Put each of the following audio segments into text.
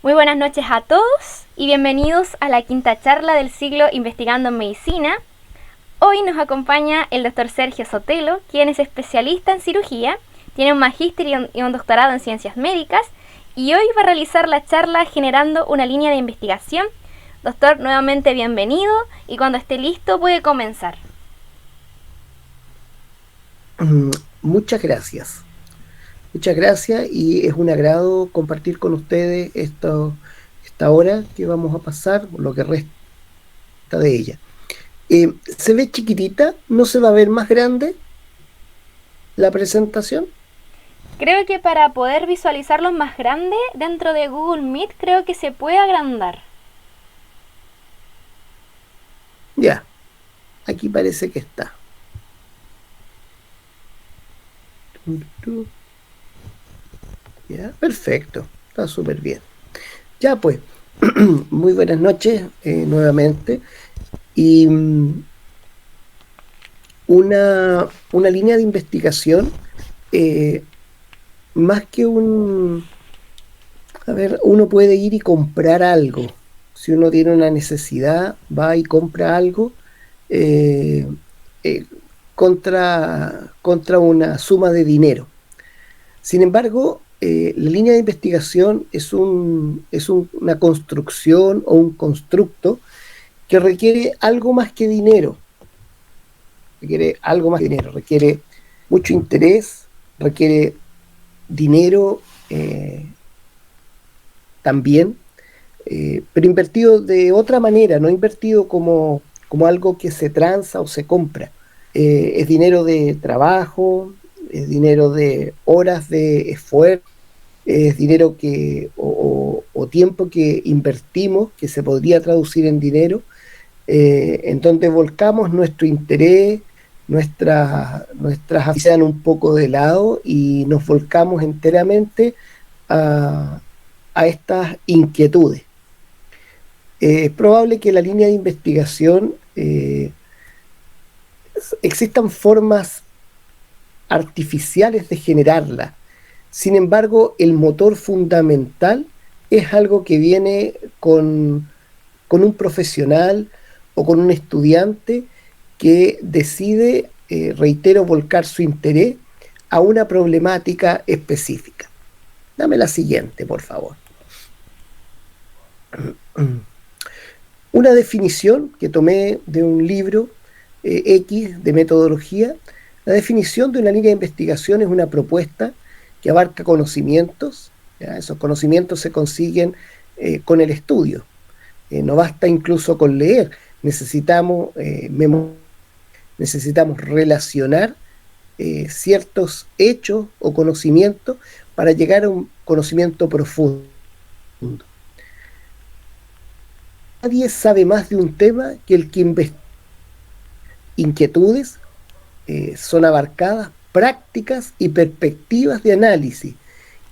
Muy buenas noches a todos y bienvenidos a la quinta charla del siglo Investigando en Medicina. Hoy nos acompaña el doctor Sergio Sotelo, quien es especialista en cirugía, tiene un magíster y un doctorado en ciencias médicas y hoy va a realizar la charla generando una línea de investigación. Doctor, nuevamente bienvenido y cuando esté listo puede comenzar. Muchas gracias. Muchas gracias y es un agrado compartir con ustedes esta hora que vamos a pasar, lo que resta de ella. ¿Se ve chiquitita? ¿No se va a ver más grande la presentación? Creo que para poder visualizarlos más grande dentro de Google Meet creo que se puede agrandar. Ya, aquí parece que está. Ya, perfecto, está súper bien. Ya pues, muy buenas noches nuevamente. Y una línea de investigación, eh, más que a ver, uno puede ir y comprar algo. Si uno tiene una necesidad, va y compra algo eh, eh, contra una suma de dinero. Sin embargo, la línea de investigación una construcción o un constructo que requiere algo más que dinero. Requiere algo más que dinero, requiere mucho interés, requiere dinero también, pero invertido de otra manera, no invertido como algo que se transa o se compra. Es dinero de trabajo, es dinero de horas de esfuerzo, es dinero o tiempo que invertimos, que se podría traducir en dinero, en donde volcamos nuestro interés, nuestras aficiones un poco de lado y nos volcamos enteramente a, a estas inquietudes. Es probable que la línea de investigación existan formas artificiales de generarla. Sin embargo, el motor fundamental es algo que viene con un profesional o con un estudiante que decide, reitero, volcar su interés a una problemática específica. Dame la siguiente, por favor. Una definición que tomé de un libro X de metodología. La definición de una línea de investigación es una propuesta que abarca conocimientos. ¿Ya? Esos conocimientos se consiguen con el estudio. No basta incluso con leer, necesitamos, necesitamos relacionar ciertos hechos o conocimientos para llegar a un conocimiento profundo. Nadie sabe más de un tema que el que investiga. Inquietudes son abarcadas prácticas y perspectivas de análisis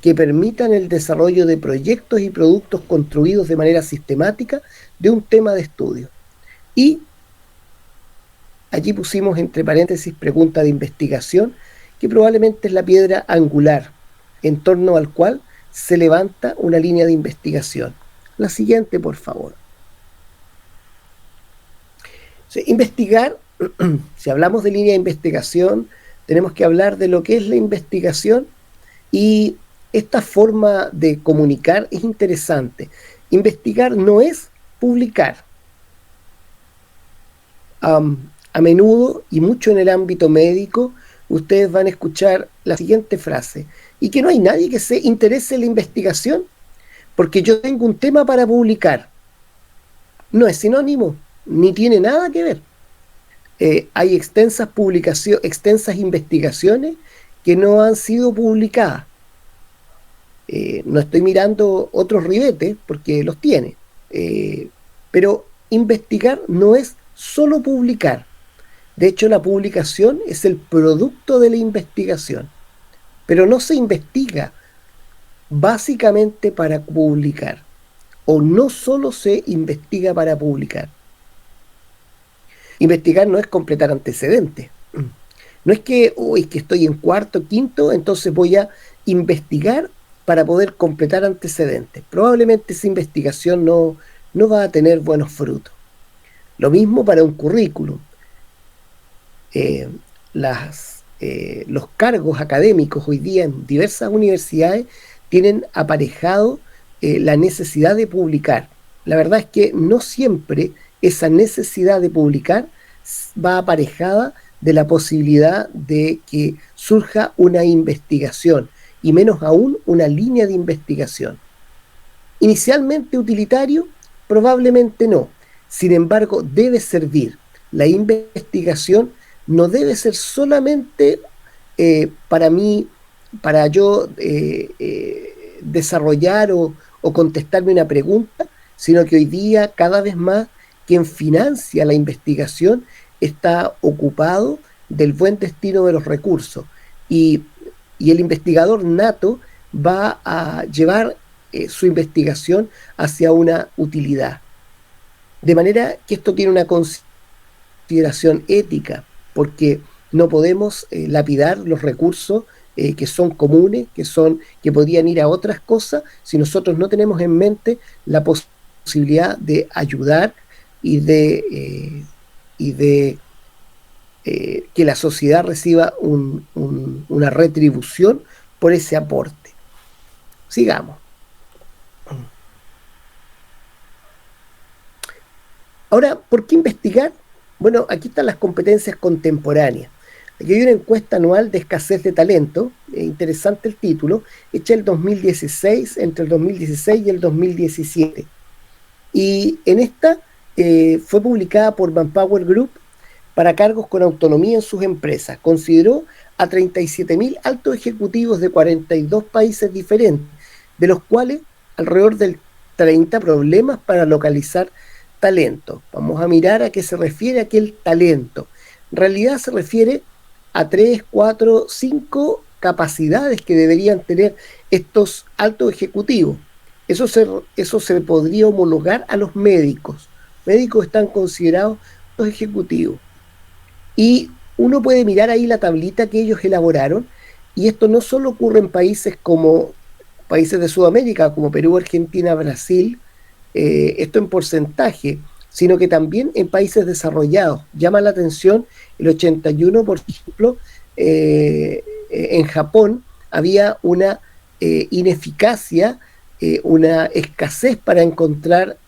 que permitan el desarrollo de proyectos y productos construidos de manera sistemática de un tema de estudio. Y allí pusimos entre paréntesis pregunta de investigación, que probablemente es la piedra angular en torno al cual se levanta una línea de investigación. La siguiente, por favor. O sea, investigar, si hablamos de línea de investigación, tenemos que hablar de lo que es la investigación y esta forma de comunicar es interesante. Investigar no es publicar. A menudo y mucho en el ámbito médico, ustedes van a escuchar la siguiente frase: y que no hay nadie que se interese en la investigación porque yo tengo un tema para publicar. No es sinónimo, ni tiene nada que ver. Hay extensas investigaciones que no han sido publicadas. No estoy mirando otros ribetes porque los tiene. Pero investigar no es solo publicar. De hecho, la publicación es el producto de la investigación. Pero no se investiga básicamente para publicar. O no solo se investiga para publicar. Investigar no es completar antecedentes. No es que, uy, que estoy en cuarto, quinto, entonces voy a investigar para poder completar antecedentes. Probablemente esa investigación no va a tener buenos frutos. Lo mismo para un currículum. Los cargos académicos hoy día en diversas universidades tienen aparejado la necesidad de publicar. La verdad es que no siempre esa necesidad de publicar va aparejada de la posibilidad de que surja una investigación, y menos aún una línea de investigación. Inicialmente utilitario, probablemente no. Sin embargo, debe servir. La investigación no debe ser solamente para yo desarrollar o contestarme una pregunta, sino que hoy día cada vez más quien financia la investigación está ocupado del buen destino de los recursos, y el investigador nato va a llevar su investigación hacia una utilidad. De manera que esto tiene una consideración ética, porque no podemos lapidar los recursos que son comunes, que podrían ir a otras cosas, si nosotros no tenemos en mente la posibilidad de ayudar y de que la sociedad reciba una retribución por ese aporte. Sigamos. Ahora, ¿por qué investigar? Bueno, aquí están las competencias contemporáneas. Aquí hay una encuesta anual de escasez de talento, interesante el título, hecha el 2016, entre el 2016 y el 2017. Y en esta fue publicada por Manpower Group para cargos con autonomía en sus empresas. Consideró a 37.000 altos ejecutivos de 42 países diferentes, de los cuales alrededor del 30 problemas para localizar talento. Vamos a mirar a qué se refiere aquel talento. En realidad se refiere a 3, 4, 5 capacidades que deberían tener estos altos ejecutivos. Eso se podría homologar a los médicos. Médicos están considerados los ejecutivos. Y uno puede mirar ahí la tablita que ellos elaboraron, y esto no solo ocurre en países de Sudamérica, como Perú, Argentina, Brasil, esto en porcentaje, sino que también en países desarrollados. Llama la atención el 81, por ejemplo, en Japón había una ineficacia, una escasez para encontrar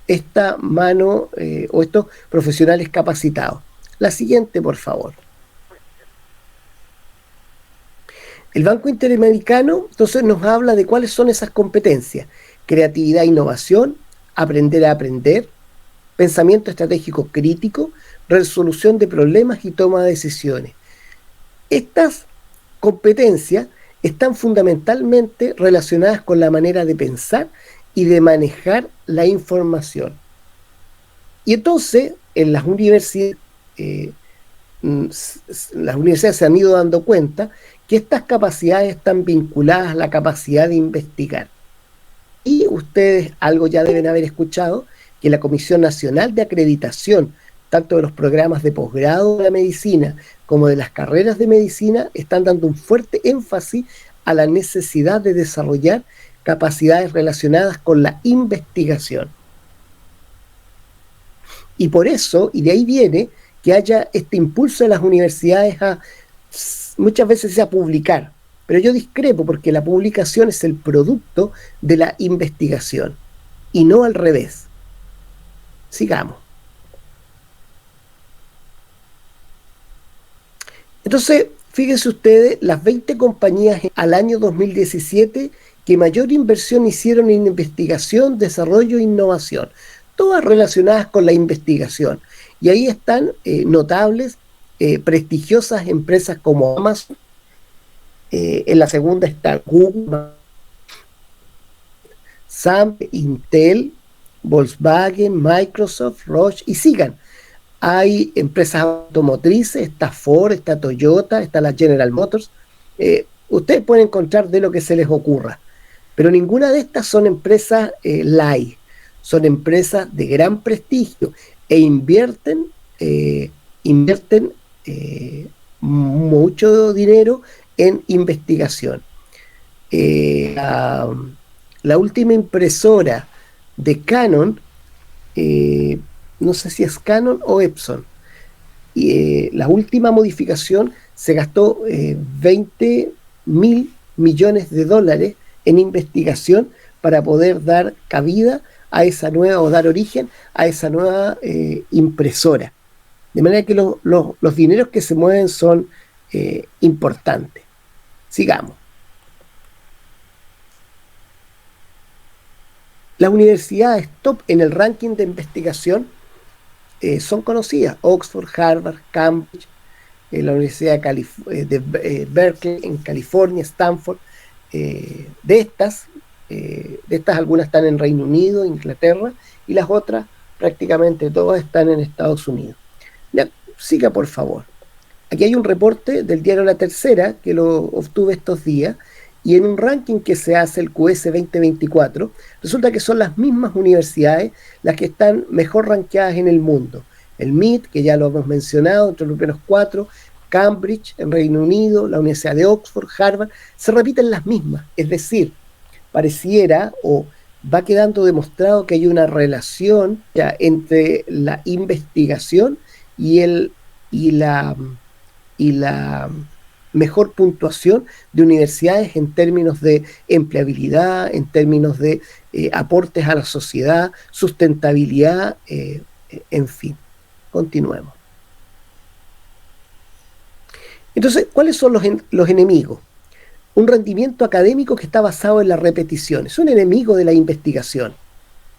esta mano o estos profesionales capacitados. La siguiente, por favor. El Banco Interamericano entonces nos habla de cuáles son esas competencias: creatividad e innovación, aprender a aprender, pensamiento estratégico crítico, resolución de problemas y toma de decisiones. Estas competencias están fundamentalmente relacionadas con la manera de pensar y de manejar la información. Y entonces, en las universidades se han ido dando cuenta que estas capacidades están vinculadas a la capacidad de investigar. Y ustedes algo ya deben haber escuchado, que la Comisión Nacional de Acreditación, tanto de los programas de posgrado de la medicina como de las carreras de medicina, están dando un fuerte énfasis a la necesidad de desarrollar capacidades relacionadas con la investigación. Y por eso, y de ahí viene que haya este impulso de las universidades muchas veces a publicar. Pero yo discrepo, porque la publicación es el producto de la investigación y no al revés. Sigamos. Entonces, fíjense ustedes, las 20 compañías al año 2017 que mayor inversión hicieron en investigación, desarrollo e innovación, todas relacionadas con la investigación. Y ahí están notables, prestigiosas empresas como Amazon. En la segunda está Google, SAP, Intel, Volkswagen, Microsoft, Roche, y sigan. Hay empresas automotrices, está Ford, está Toyota, está la General Motors. Ustedes pueden encontrar de lo que se les ocurra, pero ninguna de estas son empresas light, son empresas de gran prestigio e invierten mucho dinero en investigación. La, la última impresora de Canon, no sé si es Canon o Epson, y la última modificación se gastó 20.000 millones de dólares en investigación para poder dar cabida a esa nueva, o dar origen a esa nueva impresora. De manera que los dineros que se mueven son importantes. Sigamos. Las universidades top en el ranking de investigación son conocidas: Oxford, Harvard, Cambridge, la Universidad de Berkeley en California, Stanford. De estas algunas están en Reino Unido, Inglaterra, y las otras prácticamente todas están en Estados Unidos. Ya, siga por favor. Aquí hay un reporte del diario La Tercera que lo obtuve estos días, y en un ranking que se hace, el QS 2024, resulta que son las mismas universidades las que están mejor rankeadas en el mundo. El MIT, que ya lo hemos mencionado, entre los primeros 4, Cambridge en Reino Unido, la Universidad de Oxford, Harvard, se repiten las mismas. Es decir, pareciera o va quedando demostrado que hay una relación ya entre la investigación y la mejor puntuación de universidades en términos de empleabilidad, en términos de aportes a la sociedad, sustentabilidad, en fin. Continuemos. Entonces, ¿cuáles son los enemigos? Un rendimiento académico que está basado en la repetición. Es un enemigo de la investigación.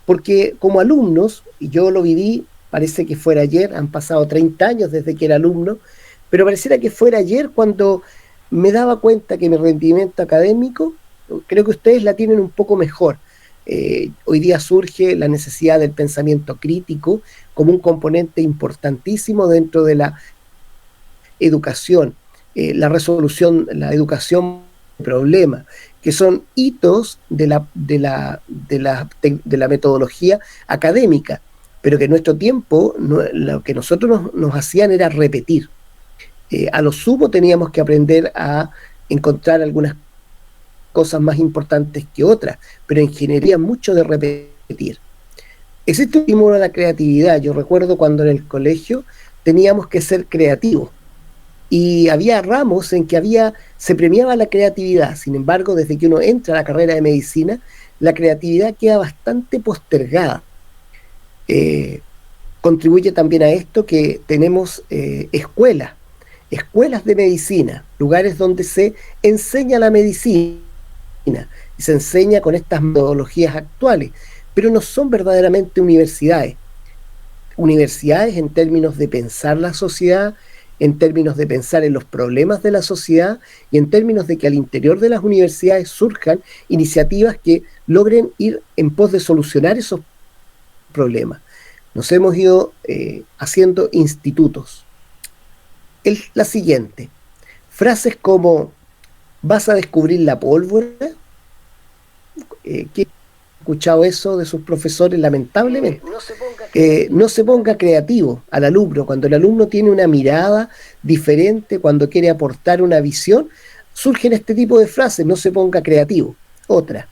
Porque como alumnos, y yo lo viví, parece que fuera ayer, han pasado 30 años desde que era alumno, pero pareciera que fuera ayer cuando me daba cuenta que mi rendimiento académico, creo que ustedes la tienen un poco mejor. Hoy día surge la necesidad del pensamiento crítico como un componente importantísimo dentro de la educación, la resolución, la educación de problemas, que son hitos de la metodología académica, pero que en nuestro tiempo lo que nosotros nos hacían era repetir. A lo sumo teníamos que aprender a encontrar algunas cosas más importantes que otras, pero en ingeniería mucho de repetir. Existe un estímulo a la creatividad. Yo recuerdo cuando en el colegio teníamos que ser creativos, y había ramos en que se premiaba la creatividad. Sin embargo, desde que uno entra a la carrera de medicina, la creatividad queda bastante postergada. Contribuye también a esto que tenemos escuelas de medicina, lugares donde se enseña la medicina, y se enseña con estas metodologías actuales, pero no son verdaderamente universidades. Universidades en términos de pensar la sociedad, en términos de pensar en los problemas de la sociedad, y en términos de que al interior de las universidades surjan iniciativas que logren ir en pos de solucionar esos problemas. Nos hemos ido haciendo institutos. La siguiente, frases como ¿vas a descubrir la pólvora? ¿Quién ha escuchado eso de sus profesores? Lamentablemente. No se ponga creativo al alumno. Cuando el alumno tiene una mirada diferente, cuando quiere aportar una visión, surgen este tipo de frases: no se ponga creativo. Otra,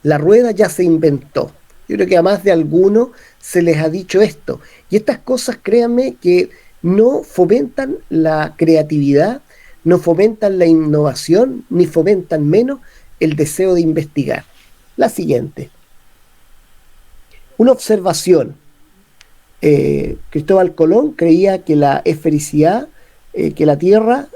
la rueda ya se inventó. Yo creo que a más de alguno se les ha dicho esto. Y estas cosas, créanme, que no fomentan la creatividad, no fomentan la innovación, ni fomentan menos el deseo de investigar. La siguiente. Una observación. Cristóbal Colón creía que la esfericidad, que la Tierra,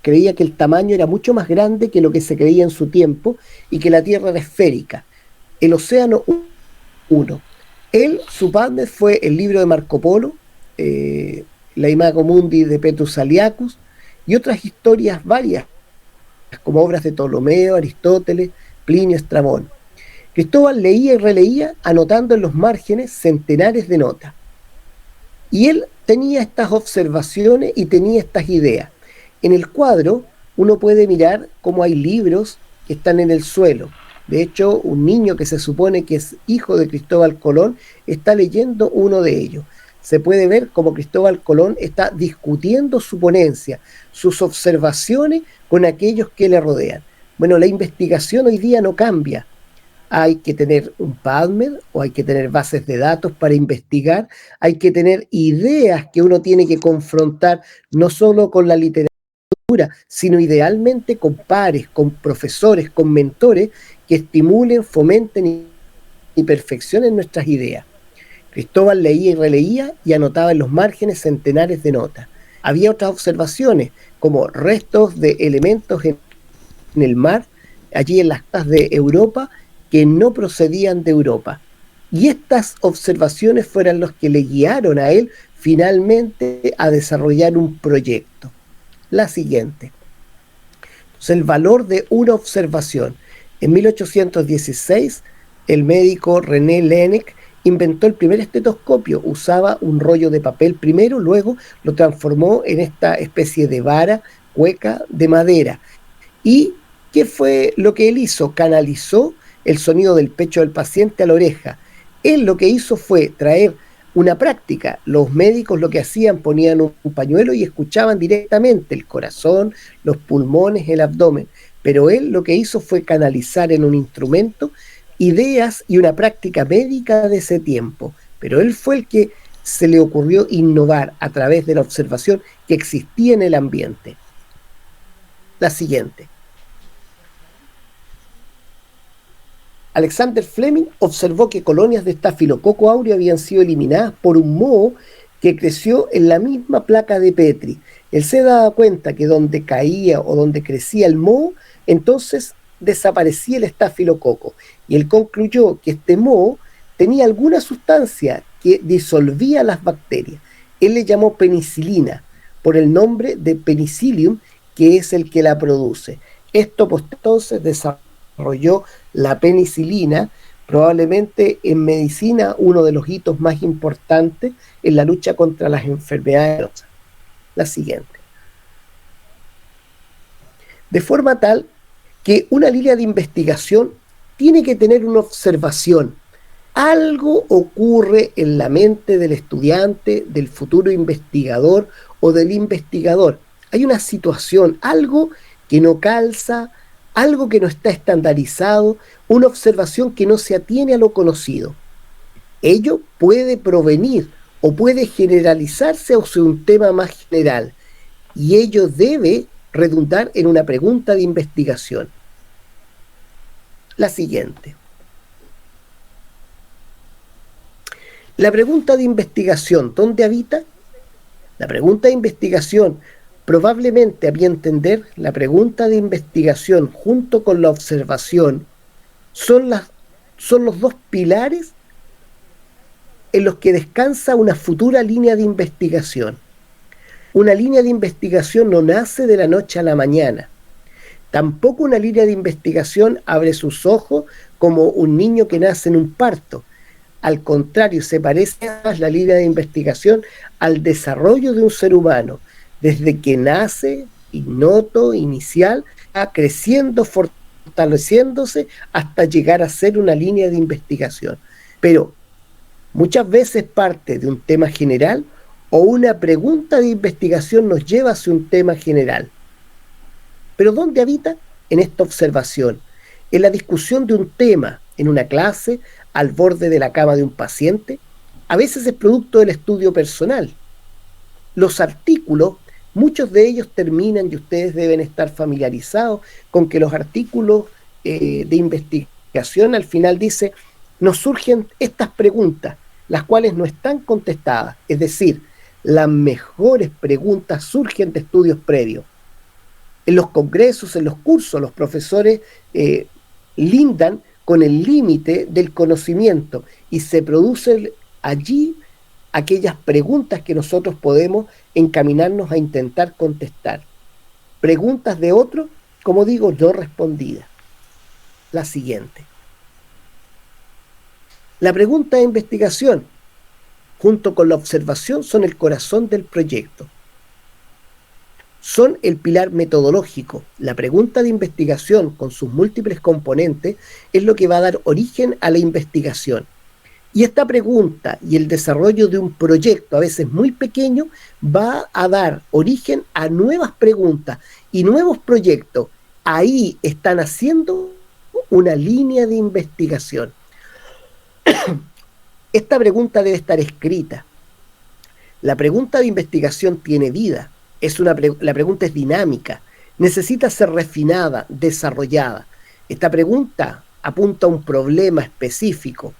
creía que el tamaño era mucho más grande que lo que se creía en su tiempo, y que la Tierra era esférica. El océano 1. Su partner fue el libro de Marco Polo, la Imago Mundi de Petrus Aliacus, y otras historias varias, como obras de Ptolomeo, Aristóteles, Plinio, Estrabón. Cristóbal leía y releía, anotando en los márgenes centenares de notas. Y él tenía estas observaciones y tenía estas ideas. En el cuadro uno puede mirar cómo hay libros que están en el suelo. De hecho, un niño que se supone que es hijo de Cristóbal Colón está leyendo uno de ellos. se puede ver cómo Cristóbal Colón está discutiendo su ponencia, sus observaciones con aquellos que le rodean. Bueno, la investigación hoy día no cambia. Hay que tener un PubMed o hay que tener bases de datos para investigar, hay que tener ideas que uno tiene que confrontar no solo con la literatura, sino idealmente con pares, con profesores, con mentores que estimulen, fomenten y perfeccionen nuestras ideas. Cristóbal leía y releía y anotaba en los márgenes centenares de notas. Había otras observaciones, como restos de elementos en el mar, allí en las costas de Europa, que no procedían de Europa. Y estas observaciones fueron los que le guiaron a él finalmente a desarrollar un proyecto. La siguiente. Entonces, el valor de una observación. En 1816, el médico René Laennec inventó el primer estetoscopio. Usaba un rollo de papel primero, luego lo transformó en esta especie de vara hueca de madera. ¿Y qué fue lo que él hizo? Canalizó el sonido del pecho del paciente a la oreja. Él lo que hizo fue traer una práctica. Los médicos lo que hacían, ponían un pañuelo y escuchaban directamente el corazón, los pulmones, el abdomen. Pero él lo que hizo fue canalizar en un instrumento ideas y una práctica médica de ese tiempo. Pero él fue el que se le ocurrió innovar a través de la observación que existía en el ambiente. La siguiente. Alexander Fleming observó que colonias de estafilococo áureo habían sido eliminadas por un moho que creció en la misma placa de Petri. Él se daba cuenta que donde caía o donde crecía el moho, entonces desaparecía el estafilococo. Y él concluyó que este moho tenía alguna sustancia que disolvía las bacterias. Él le llamó penicilina por el nombre de penicillium, que es el que la produce. Esto pues entonces desarrolló la penicilina, probablemente en medicina uno de los hitos más importantes en la lucha contra las enfermedades. La siguiente. De forma tal que una línea de investigación tiene que tener una observación. Algo ocurre en la mente del estudiante, del futuro investigador o del investigador. Hay una situación, algo que no calza, algo que no está estandarizado, una observación que no se atiene a lo conocido. Ello puede provenir o puede generalizarse o ser un tema más general, y ello debe redundar en una pregunta de investigación. La siguiente. La pregunta de investigación, ¿dónde habita? La pregunta de investigación, probablemente, a mi entender, la pregunta de investigación junto con la observación son los dos pilares en los que descansa una futura línea de investigación. Una línea de investigación no nace de la noche a la mañana. Tampoco una línea de investigación abre sus ojos como un niño que nace en un parto. Al contrario, se parece más la línea de investigación al desarrollo de un ser humano. Desde que nace, ignoto, inicial, va creciendo, fortaleciéndose hasta llegar a ser una línea de investigación. Pero muchas veces parte de un tema general o una pregunta de investigación nos lleva hacia un tema general. ¿Pero dónde habita? En esta observación, en la discusión de un tema en una clase, al borde de la cama de un paciente. A veces es producto del estudio personal. Los artículos, muchos de ellos terminan, y ustedes deben estar familiarizados con que los artículos de investigación al final dice, nos surgen estas preguntas, las cuales no están contestadas. Es decir, las mejores preguntas surgen de estudios previos. En los congresos, en los cursos, los profesores lindan con el límite del conocimiento y se producen allí aquellas preguntas que nosotros podemos encaminarnos a intentar contestar. Preguntas de otros, como digo, no respondidas. La siguiente. La pregunta de investigación, junto con la observación, son el corazón del proyecto. Son el pilar metodológico. La pregunta de investigación, con sus múltiples componentes, es lo que va a dar origen a la investigación. Y esta pregunta y el desarrollo de un proyecto, a veces muy pequeño, va a dar origen a nuevas preguntas y nuevos proyectos. Ahí están haciendo una línea de investigación. Esta pregunta debe estar escrita. La pregunta de investigación tiene vida. La pregunta es dinámica. Necesita ser refinada, desarrollada. Esta pregunta apunta a un problema específico.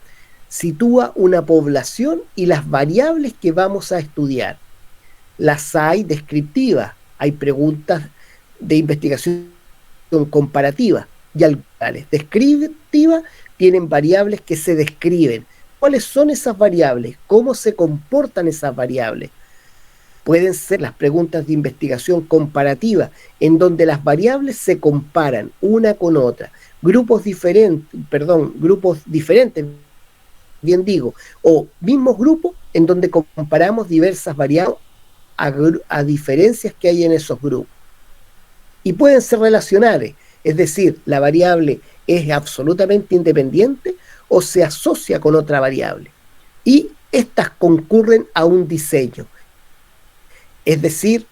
Sitúa una población y las variables que vamos a estudiar. Las hay descriptivas. Hay preguntas de investigación comparativa y algunas descriptivas tienen variables que se describen. ¿Cuáles son esas variables? ¿Cómo se comportan esas variables? Pueden ser las preguntas de investigación comparativa, en donde las variables se comparan una con otra. Grupos diferentes, bien digo, o mismos grupos en donde comparamos diversas variables a diferencias que hay en esos grupos. Y pueden ser relacionales, es decir, la variable es absolutamente independiente o se asocia con otra variable. Y estas concurren a un diseño. Es decir, el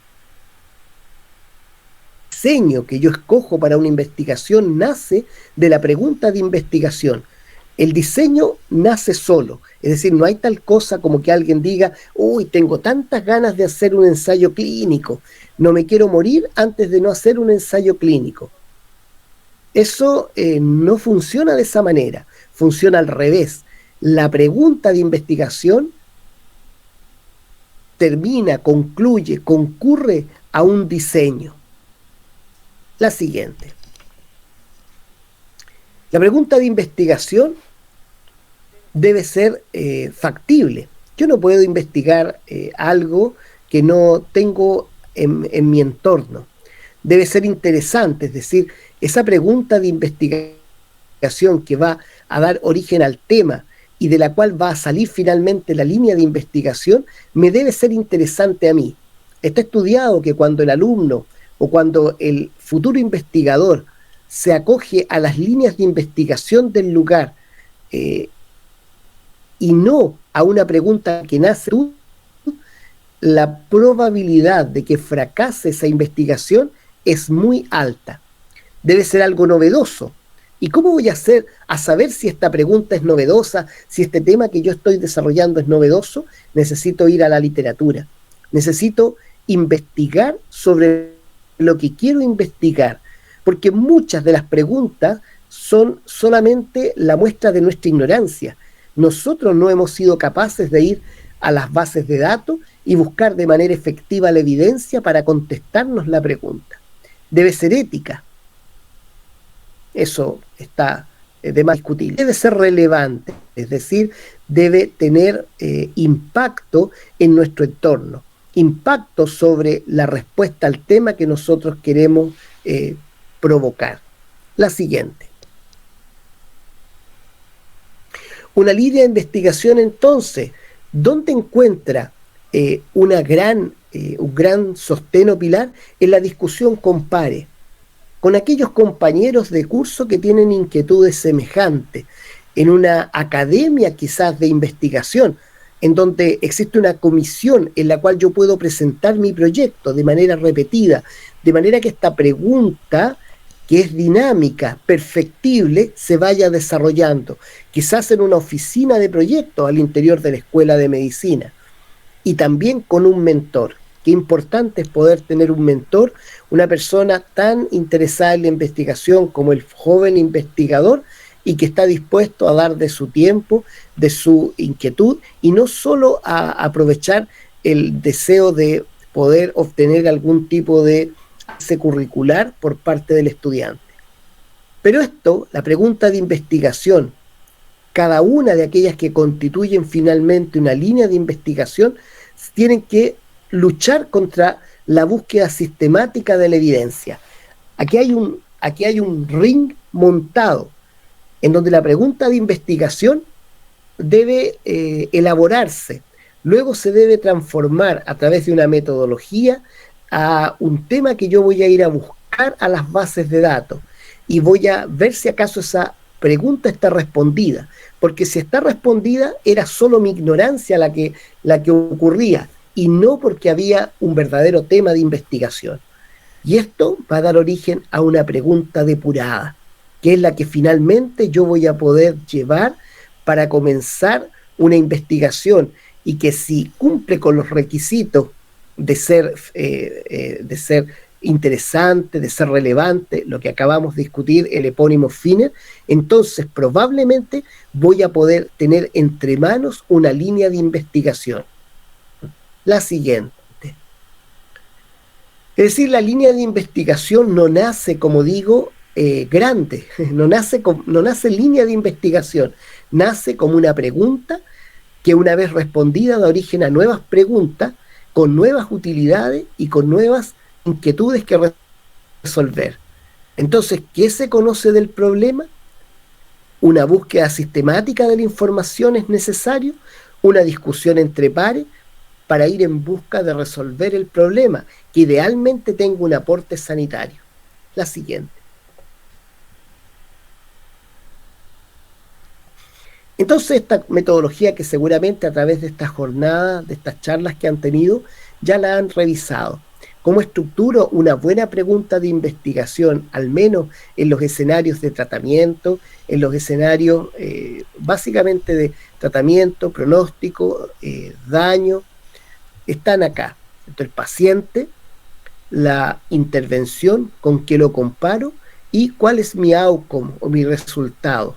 diseño que yo escojo para una investigación nace de la pregunta de investigación. El diseño nace solo, es decir, no hay tal cosa como que alguien diga, uy, tengo tantas ganas de hacer un ensayo clínico, no me quiero morir antes de no hacer un ensayo clínico. Eso no funciona de esa manera, funciona al revés. La pregunta de investigación termina, concluye, concurre a un diseño. La siguiente. La pregunta de investigación debe ser factible. Yo no puedo investigar algo que no tengo en mi entorno. Debe ser interesante, es decir, esa pregunta de investigación que va a dar origen al tema y de la cual va a salir finalmente la línea de investigación, me debe ser interesante a mí. Está estudiado que cuando el alumno o cuando el futuro investigador se acoge a las líneas de investigación del lugar y no a una pregunta que nace, la probabilidad de que fracase esa investigación es muy alta. Debe ser algo novedoso. ¿Y cómo voy a hacer a saber si esta pregunta es novedosa, si este tema que yo estoy desarrollando es novedoso? Necesito ir a la literatura. Necesito investigar sobre lo que quiero investigar, porque muchas de las preguntas son solamente la muestra de nuestra ignorancia. Nosotros no hemos sido capaces de ir a las bases de datos y buscar de manera efectiva la evidencia para contestarnos la pregunta. Debe ser ética. Eso está de más discutible. Debe ser relevante, es decir, debe tener impacto en nuestro entorno, impacto sobre la respuesta al tema que nosotros queremos provocar. La siguiente. Una línea de investigación, entonces, ¿dónde encuentra un gran sostén o pilar? En la discusión con pares, con aquellos compañeros de curso que tienen inquietudes semejantes, en una academia quizás de investigación, en donde existe una comisión en la cual yo puedo presentar mi proyecto de manera repetida, de manera que esta pregunta, que es dinámica, perfectible, se vaya desarrollando, quizás en una oficina de proyectos al interior de la Escuela de Medicina, y también con un mentor. Qué importante es poder tener un mentor, una persona tan interesada en la investigación como el joven investigador y que está dispuesto a dar de su tiempo, de su inquietud y no solo a aprovechar el deseo de poder obtener algún tipo de avance curricular por parte del estudiante. Pero esto, la pregunta de investigación, cada una de aquellas que constituyen finalmente una línea de investigación, tienen que luchar contra la búsqueda sistemática de la evidencia. Aquí hay un ring montado en donde la pregunta de investigación debe elaborarse, luego se debe transformar a través de una metodología a un tema que yo voy a ir a buscar a las bases de datos y voy a ver si acaso esa pregunta está respondida, porque si está respondida era solo mi ignorancia la que ocurría, y no porque había un verdadero tema de investigación. Y esto va a dar origen a una pregunta depurada, que es la que finalmente yo voy a poder llevar para comenzar una investigación, y que si cumple con los requisitos de ser interesante, de ser relevante, lo que acabamos de discutir, el epónimo Finner, entonces probablemente voy a poder tener entre manos una línea de investigación. La siguiente. Es decir, la línea de investigación no nace, como digo, grande, no nace línea de investigación, nace como una pregunta que una vez respondida da origen a nuevas preguntas, con nuevas utilidades y con nuevas inquietudes que resolver. Entonces, ¿qué se conoce del problema? Una búsqueda sistemática de la información es necesario, una discusión entre pares para ir en busca de resolver el problema, que idealmente tenga un aporte sanitario. La siguiente. Entonces, esta metodología, que seguramente a través de estas jornadas, de estas charlas que han tenido, ya la han revisado. ¿Cómo estructuro una buena pregunta de investigación, al menos en los escenarios de tratamiento, en los escenarios básicamente de tratamiento, pronóstico, daño? Están acá. Entonces, el paciente, la intervención, con qué lo comparo y cuál es mi outcome o mi resultado.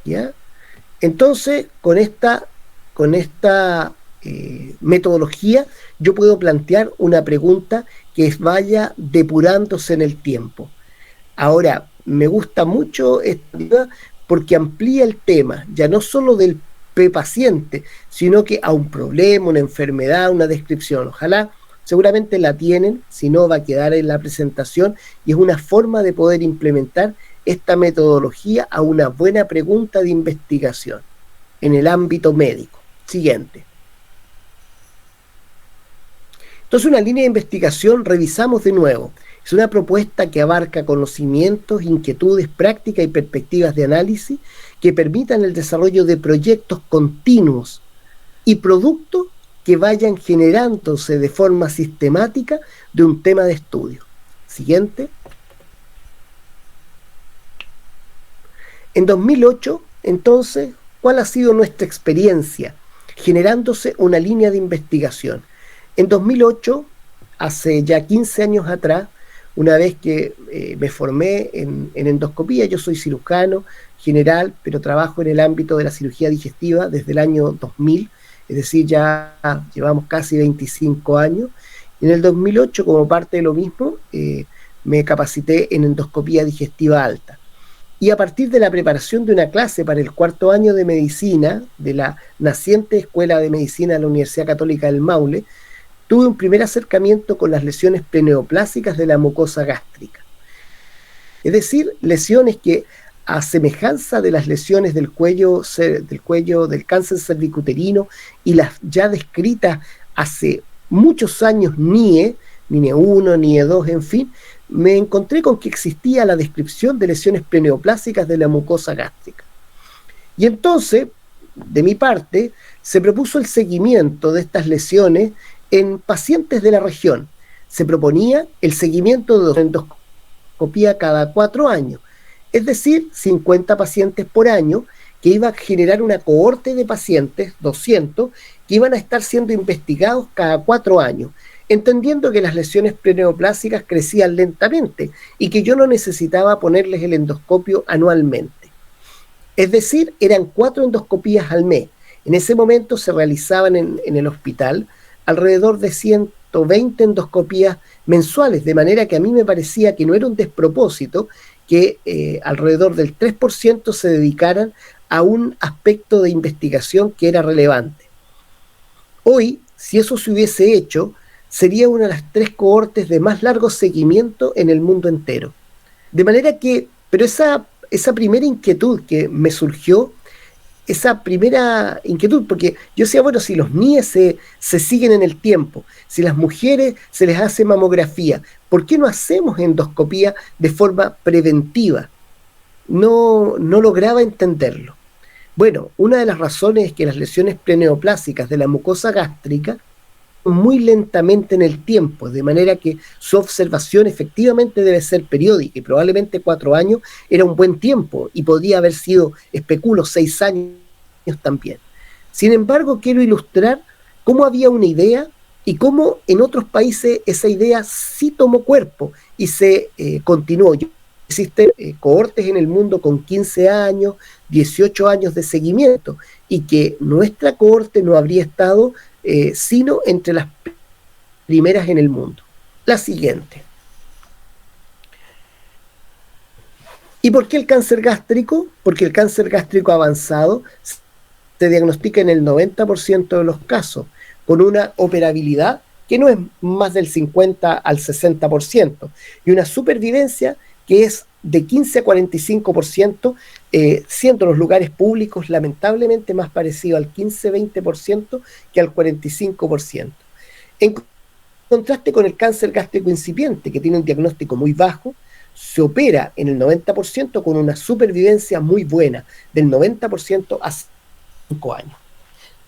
¿Ya? Entonces, con esta metodología, yo puedo plantear una pregunta que vaya depurándose en el tiempo. Ahora, me gusta mucho esta porque amplía el tema, ya no solo del paciente, sino que a un problema, una enfermedad, una descripción. Ojalá, seguramente la tienen, si no va a quedar en la presentación, y es una forma de poder implementar esta metodología a una buena pregunta de investigación en el ámbito médico. Siguiente. Entonces, una línea de investigación, revisamos de nuevo. Es una propuesta que abarca conocimientos, inquietudes, prácticas y perspectivas de análisis que permitan el desarrollo de proyectos continuos y productos que vayan generándose de forma sistemática de un tema de estudio. Siguiente. En 2008, entonces, ¿cuál ha sido nuestra experiencia generándose una línea de investigación? En 2008, hace ya 15 años atrás, una vez que me formé en endoscopía, yo soy cirujano general, pero trabajo en el ámbito de la cirugía digestiva desde el año 2000, es decir, ya llevamos casi 25 años. Y en el 2008, como parte de lo mismo, me capacité en endoscopía digestiva alta. Y a partir de la preparación de una clase para el 4º año de medicina de la naciente Escuela de Medicina de la Universidad Católica del Maule, tuve un primer acercamiento con las lesiones preneoplásicas de la mucosa gástrica. Es decir, lesiones que, a semejanza de las lesiones del cuello del cáncer cervicuterino y las ya descritas hace muchos años NIE 1, NIE 2, en fin, me encontré con que existía la descripción de lesiones preneoplásicas de la mucosa gástrica. Y entonces, de mi parte, se propuso el seguimiento de estas lesiones en pacientes de la región. Se proponía el seguimiento de endoscopía cada 4 años, es decir, 50 pacientes por año, que iba a generar una cohorte de pacientes, 200, que iban a estar siendo investigados cada 4 años, entendiendo que las lesiones preneoplásicas crecían lentamente y que yo no necesitaba ponerles el endoscopio anualmente. Es decir, eran 4 endoscopías al mes. En ese momento se realizaban en el hospital alrededor de 120 endoscopías mensuales, de manera que a mí me parecía que no era un despropósito que alrededor del 3% se dedicaran a un aspecto de investigación que era relevante. Hoy, si eso se hubiese hecho, sería una de las 3 cohortes de más largo seguimiento en el mundo entero. De manera que, pero esa primera inquietud que me surgió, porque yo decía, bueno, si los NIE se siguen en el tiempo, si las mujeres se les hace mamografía, ¿por qué no hacemos endoscopía de forma preventiva? no lograba entenderlo. Bueno, una de las razones es que las lesiones preneoplásicas de la mucosa gástrica muy lentamente en el tiempo, de manera que su observación efectivamente debe ser periódica y probablemente 4 años era un buen tiempo y podría haber sido, especulo, 6 años también. Sin embargo, quiero ilustrar cómo había una idea y cómo en otros países esa idea sí tomó cuerpo y se continuó. Existen cohortes en el mundo con 15 años, 18 años de seguimiento y que nuestra cohorte no habría estado sino entre las primeras en el mundo. La siguiente. ¿Y por qué el cáncer gástrico? Porque el cáncer gástrico avanzado se diagnostica en el 90% de los casos, con una operabilidad que no es más del 50 al 60%, y una supervivencia que es de 15 a 45%, siendo los lugares públicos lamentablemente más parecido al 15-20% que al 45%. En contraste con el cáncer gástrico incipiente, que tiene un diagnóstico muy bajo, se opera en el 90% con una supervivencia muy buena, del 90% a 5 años.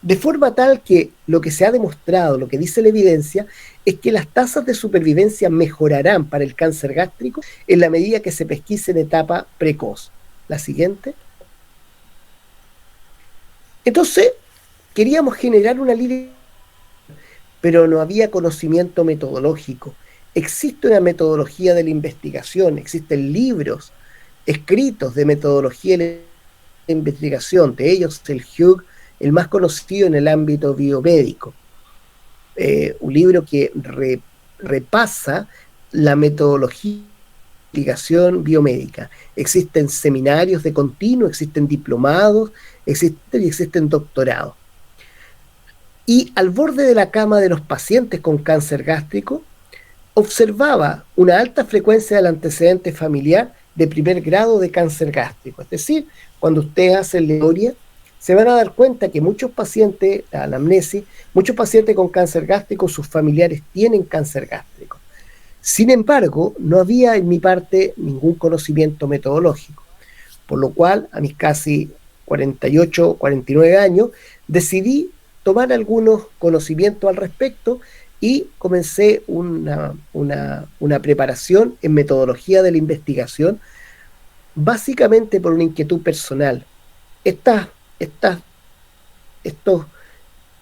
De forma tal que lo que se ha demostrado, lo que dice la evidencia, es que las tasas de supervivencia mejorarán para el cáncer gástrico en la medida que se pesquise en etapa precoz. La siguiente. Entonces, queríamos generar una línea, pero no había conocimiento metodológico. Existe una metodología de la investigación, existen libros escritos de metodología de la investigación, de ellos el Hugh, el más conocido en el ámbito biomédico. Un libro que repasa la metodología de investigación biomédica. Existen seminarios de continuo, existen diplomados, existen doctorados. Y al borde de la cama de los pacientes con cáncer gástrico, observaba una alta frecuencia del antecedente familiar de primer grado de cáncer gástrico. Es decir, cuando ustedes hacen la historia, se van a dar cuenta que muchos pacientes, la anamnesis, muchos pacientes con cáncer gástrico, sus familiares tienen cáncer gástrico. Sin embargo, no había en mi parte ningún conocimiento metodológico, por lo cual a mis casi 48, 49 años, decidí tomar algunos conocimientos al respecto y comencé una preparación en metodología de la investigación, básicamente por una inquietud personal.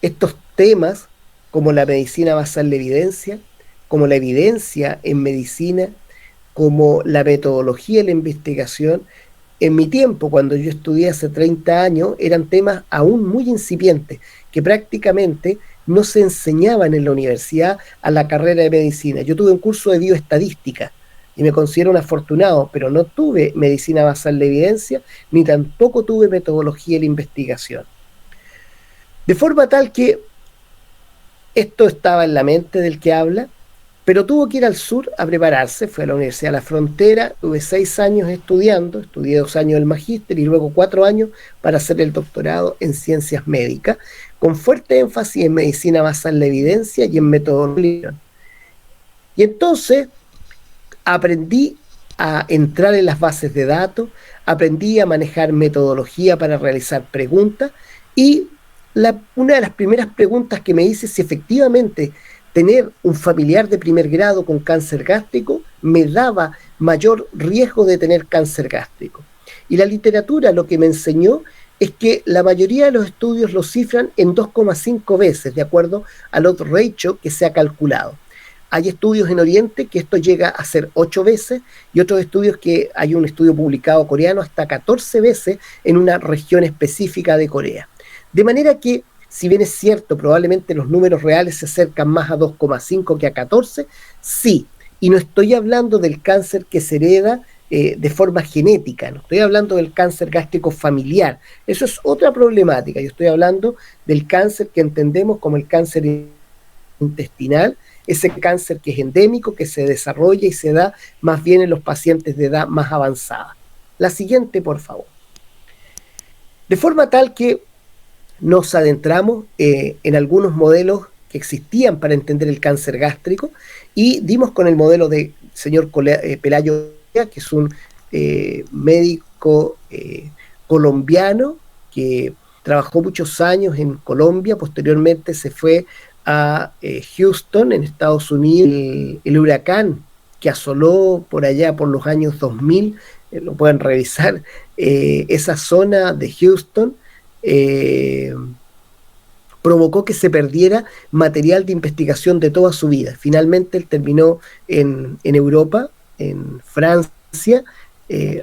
Estos temas, como la medicina basada en la evidencia, como la evidencia en medicina, como la metodología de la investigación, en mi tiempo, cuando yo estudié hace 30 años, eran temas aún muy incipientes, que prácticamente no se enseñaban en la universidad a la carrera de medicina. Yo tuve un curso de bioestadística y me considero un afortunado, pero no tuve medicina basada en la evidencia, ni tampoco tuve metodología de la investigación. De forma tal que esto estaba en la mente del que habla, pero tuvo que ir al sur a prepararse, fue a la Universidad de la Frontera, tuve 6 años estudiando, estudié 2 años el magíster y luego 4 años para hacer el doctorado en ciencias médicas, con fuerte énfasis en medicina basada en la evidencia y en metodología. Y entonces aprendí a entrar en las bases de datos, aprendí a manejar metodología para realizar preguntas y una de las primeras preguntas que me hice es si efectivamente tener un familiar de primer grado con cáncer gástrico me daba mayor riesgo de tener cáncer gástrico. Y la literatura lo que me enseñó es que la mayoría de los estudios lo cifran en 2,5 veces, de acuerdo al odds ratio que se ha calculado. Hay estudios en Oriente que esto llega a ser 8 veces y otros estudios que hay un estudio publicado coreano hasta 14 veces en una región específica de Corea. De manera que, si bien es cierto, probablemente los números reales se acercan más a 2,5 que a 14, sí, y no estoy hablando del cáncer que se hereda de forma genética, no estoy hablando del cáncer gástrico familiar, eso es otra problemática, yo estoy hablando del cáncer que entendemos como el cáncer intestinal, ese cáncer que es endémico, que se desarrolla y se da más bien en los pacientes de edad más avanzada. La siguiente, por favor. De forma tal que nos adentramos en algunos modelos que existían para entender el cáncer gástrico y dimos con el modelo de señor Pelayo, que es un médico médico colombiano que trabajó muchos años en Colombia, posteriormente se fue a Houston, en Estados Unidos. El huracán que asoló por allá por los años 2000, lo pueden revisar, esa zona de Houston, provocó que se perdiera material de investigación de toda su vida. Finalmente él terminó en Europa, en Francia,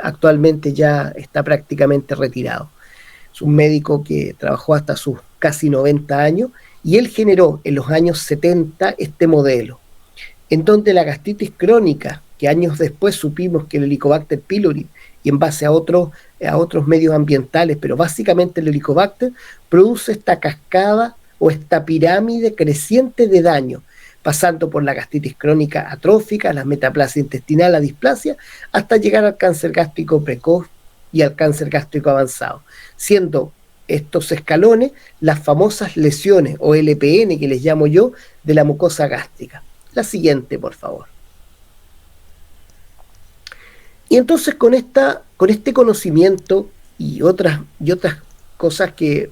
actualmente ya está prácticamente retirado. Es un médico que trabajó hasta sus casi 90 años y él generó en los años 70 este modelo, en donde la gastritis crónica, que años después supimos que el Helicobacter pylori, y en base a otros medios ambientales, pero básicamente el Helicobacter, produce esta cascada o esta pirámide creciente de daño, pasando por la gastritis crónica atrófica, la metaplasia intestinal, la displasia, hasta llegar al cáncer gástrico precoz y al cáncer gástrico avanzado, siendo estos escalones las famosas lesiones o LPN, que les llamo yo, de la mucosa gástrica. La siguiente, por favor. Y entonces con este conocimiento y otras cosas que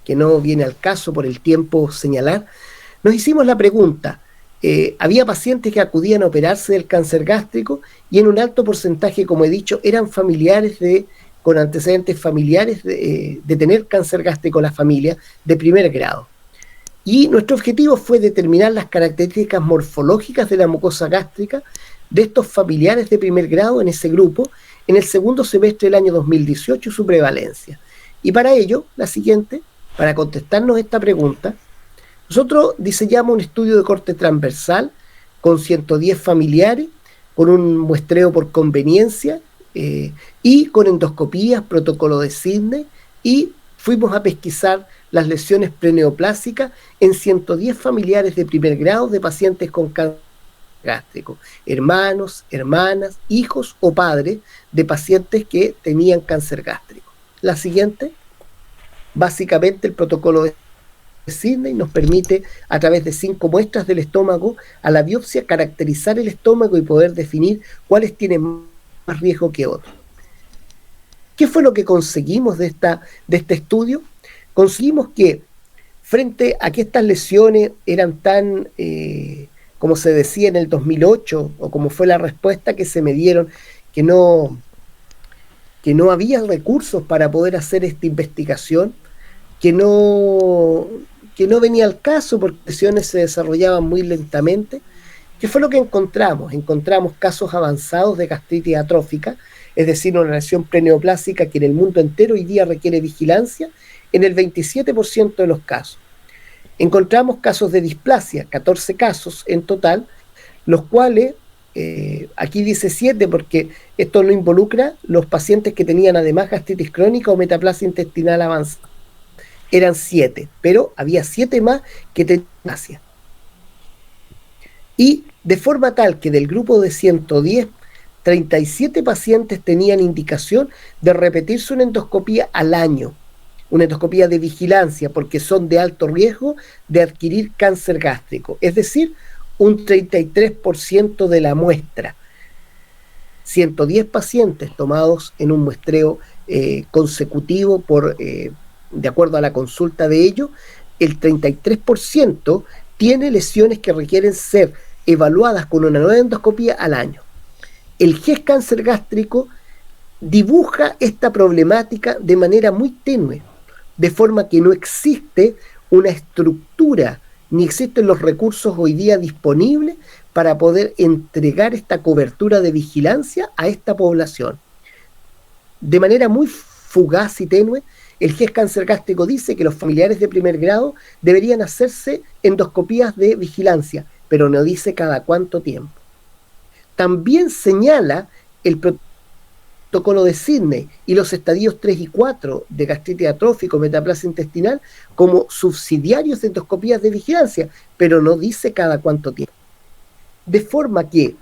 no viene al caso por el tiempo señalar, nos hicimos la pregunta. Había pacientes que acudían a operarse del cáncer gástrico y en un alto porcentaje, como he dicho, eran familiares con antecedentes familiares de tener cáncer gástrico en la familia de primer grado. Y nuestro objetivo fue determinar las características morfológicas de la mucosa gástrica de estos familiares de primer grado en ese grupo en el segundo semestre del año 2018, su prevalencia. Y para ello, la siguiente, para contestarnos esta pregunta, nosotros diseñamos un estudio de corte transversal con 110 familiares, con un muestreo por conveniencia y con endoscopías, protocolo de Sidney, y fuimos a pesquisar las lesiones preneoplásicas en 110 familiares de primer grado de pacientes con cáncer gástrico, hermanos, hermanas, hijos o padres de pacientes que tenían cáncer gástrico. La siguiente, básicamente el protocolo de Sidney nos permite, a través de 5 muestras del estómago, a la biopsia caracterizar el estómago y poder definir cuáles tienen más riesgo que otros. ¿Qué fue lo que conseguimos de este estudio? Conseguimos que, frente a que estas lesiones eran tan, como se decía en el 2008, o como fue la respuesta que se me dieron, que no había recursos para poder hacer esta investigación, que no venía al caso porque las lesiones se desarrollaban muy lentamente. ¿Qué fue lo que encontramos? Encontramos casos avanzados de gastritis atrófica, es decir, una lesión preneoplásica que en el mundo entero hoy día requiere vigilancia, en el 27% de los casos. Encontramos casos de displasia, 14 casos en total, los cuales, aquí dice 7 porque esto no involucra los pacientes que tenían además gastritis crónica o metaplasia intestinal avanzada. Eran 7, pero había 7 más que tenían displasia. Y de forma tal que del grupo de 110, 37 pacientes tenían indicación de repetirse una endoscopía al año, una endoscopía de vigilancia, porque son de alto riesgo de adquirir cáncer gástrico, es decir, un 33% de la muestra. 110 pacientes tomados en un muestreo consecutivo de acuerdo a la consulta de ellos, el 33% tiene lesiones que requieren ser evaluadas con una nueva endoscopía al año. El GES cáncer gástrico dibuja esta problemática de manera muy tenue, de forma que no existe una estructura, ni existen los recursos hoy día disponibles para poder entregar esta cobertura de vigilancia a esta población. De manera muy fugaz y tenue, el GES cáncer gástrico dice que los familiares de primer grado deberían hacerse endoscopías de vigilancia, pero no dice cada cuánto tiempo. También señala el protocolo de Sidney y los estadios 3 y 4 de gastritis atrófica o metaplasia intestinal como subsidiarios de endoscopías de vigilancia, pero no dice cada cuánto tiempo. De forma que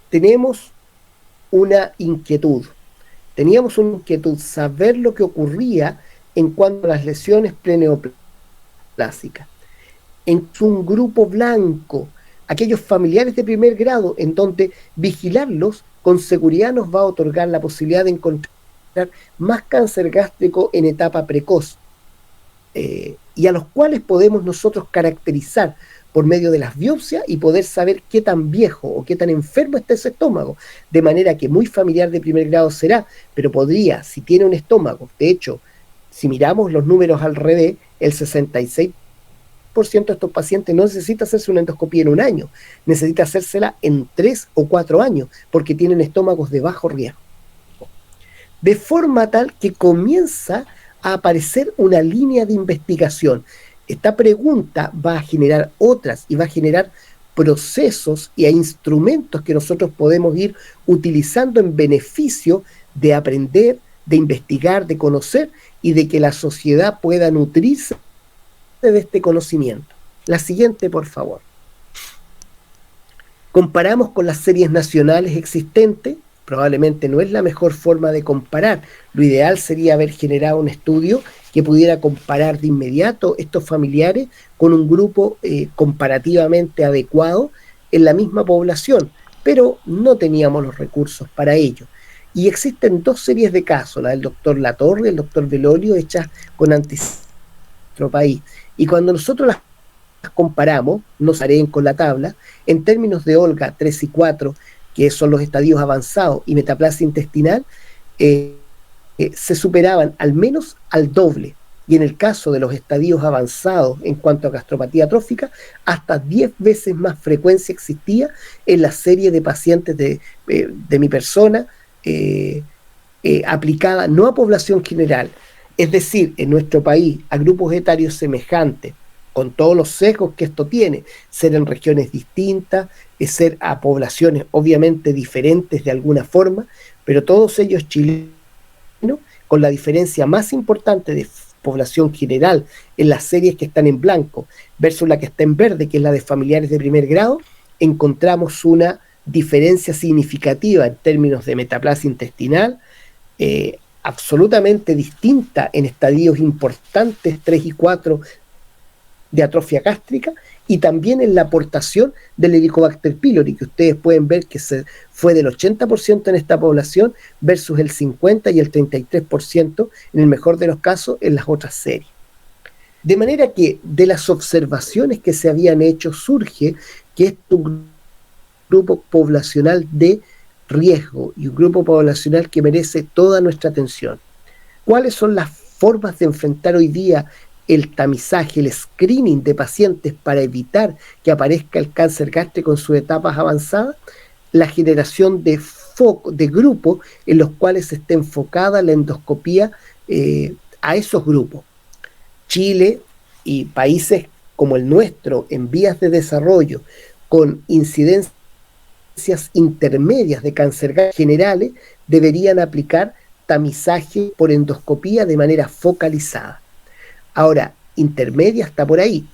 teníamos una inquietud saber lo que ocurría en cuanto a las lesiones preneoplásicas. En un grupo blanco, aquellos familiares de primer grado, en donde vigilarlos con seguridad nos va a otorgar la posibilidad de encontrar más cáncer gástrico en etapa precoz, y a los cuales podemos nosotros caracterizar por medio de las biopsias y poder saber qué tan viejo o qué tan enfermo está ese estómago, de manera que muy familiar de primer grado será, pero podría, si tiene un estómago, de hecho, si miramos los números al revés, el 66% de estos pacientes no necesita hacerse una endoscopía en un año, necesita hacérsela en 3 o 4 años, porque tienen estómagos de bajo riesgo. De forma tal que comienza a aparecer una línea de investigación. Esta pregunta va a generar otras y va a generar procesos y instrumentos que nosotros podemos ir utilizando en beneficio de aprender, de investigar, de conocer y de que la sociedad pueda nutrirse de este conocimiento. La siguiente, por favor. Comparamos con las series nacionales existentes. Probablemente no es la mejor forma de comparar. Lo ideal sería haber generado un estudio que pudiera comparar de inmediato estos familiares con un grupo comparativamente adecuado en la misma población, pero no teníamos los recursos para ello. Y existen dos series de casos, la del doctor Latorre y el doctor Velolio, hechas con antecedentes de nuestro país. Y cuando nosotros las comparamos, nos haré con la tabla, en términos de Olga 3 y 4, que son los estadios avanzados, y metaplasia intestinal, se superaban al menos al doble, y en el caso de los estadios avanzados en cuanto a gastropatía atrófica, hasta 10 veces más frecuencia existía en la serie de pacientes de mi persona, aplicada no a población general, es decir, en nuestro país, a grupos etarios semejantes, con todos los sesgos que esto tiene, ser en regiones distintas, ser a poblaciones obviamente diferentes de alguna forma, pero todos ellos chilenos, con la diferencia más importante de población general en las series que están en blanco versus la que está en verde, que es la de familiares de primer grado, encontramos una diferencia significativa en términos de metaplasia intestinal, absolutamente distinta en estadios importantes 3 y 4 de atrofia gástrica, y también en la aportación del Helicobacter pylori, que ustedes pueden ver que se fue del 80% en esta población versus el 50% y el 33% en el mejor de los casos en las otras series. De manera que de las observaciones que se habían hecho surge que es un grupo poblacional de riesgo y un grupo poblacional que merece toda nuestra atención. ¿Cuáles son las formas de enfrentar hoy día el tamizaje, el screening de pacientes para evitar que aparezca el cáncer gástrico en sus etapas avanzadas? La generación de grupos en los cuales esté enfocada la endoscopía a esos grupos. Chile y países como el nuestro en vías de desarrollo con incidencias intermedias de cáncer gástrico generales deberían aplicar tamizaje por endoscopía de manera focalizada. Ahora, intermedia está por ahí,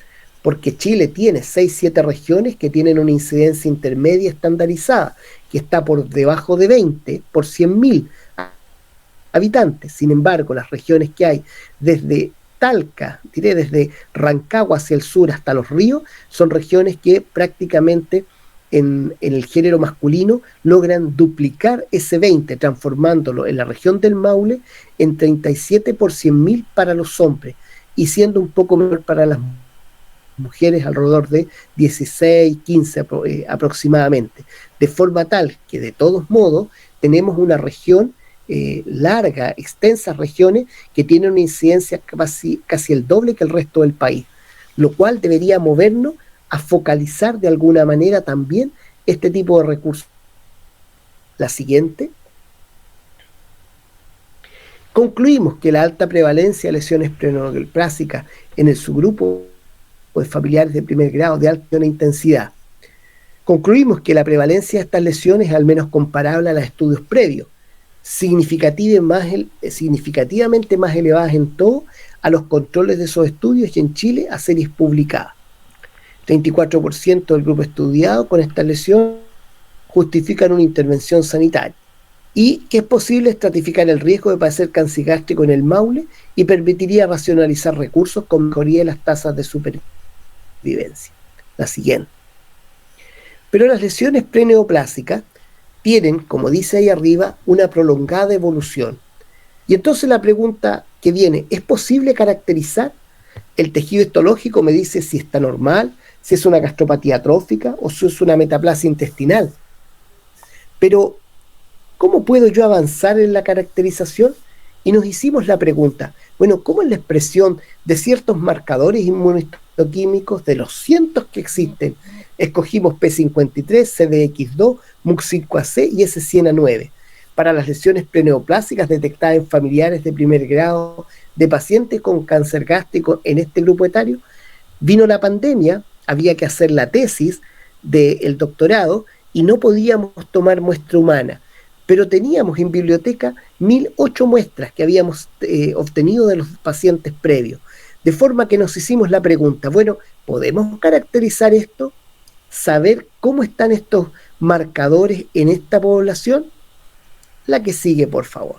porque Chile tiene 6-7 regiones que tienen una incidencia intermedia estandarizada, que está por debajo de 20 por 100.000 habitantes. Sin embargo, las regiones que hay desde Talca, desde Rancagua hacia el sur hasta Los Ríos, son regiones que prácticamente en el género masculino logran duplicar ese 20, transformándolo en la región del Maule en 37 por 100.000 para los hombres, y siendo un poco menor para las mujeres, alrededor de 16, 15 aproximadamente, de forma tal que de todos modos tenemos una región larga, extensas regiones que tienen una incidencia casi el doble que el resto del país, lo cual debería movernos a focalizar de alguna manera también este tipo de recursos. La siguiente. Concluimos que la alta prevalencia de lesiones preneoplásicas en el subgrupo de familiares de primer grado de alta intensidad. Concluimos que la prevalencia de estas lesiones es al menos comparable a los estudios previos, significativamente más elevadas en todo a los controles de esos estudios y en Chile a series publicadas. 34% del grupo estudiado con esta lesión justifican una intervención sanitaria, y que es posible estratificar el riesgo de padecer cáncer gástrico en el Maule y permitiría racionalizar recursos con mejoría de las tasas de supervivencia. La siguiente. Pero las lesiones preneoplásicas tienen, como dice ahí arriba, una prolongada evolución. Y entonces la pregunta que viene, ¿es posible caracterizar? El tejido histológico me dice si está normal, si es una gastropatía atrófica o si es una metaplasia intestinal. Pero, ¿cómo puedo yo avanzar en la caracterización? Y nos hicimos la pregunta, bueno, ¿cómo es la expresión de ciertos marcadores inmunohistoquímicos de los cientos que existen? Escogimos P53, CDX2, MUC5AC y S100A9 para las lesiones preneoplásicas detectadas en familiares de primer grado de pacientes con cáncer gástrico en este grupo etario. Vino la pandemia, había que hacer la tesis del doctorado y no podíamos tomar muestra humana, pero teníamos en biblioteca 1008 muestras que habíamos obtenido de los pacientes previos, de forma que nos hicimos la pregunta, bueno, ¿podemos caracterizar esto? ¿Saber cómo están estos marcadores en esta población? La que sigue, por favor.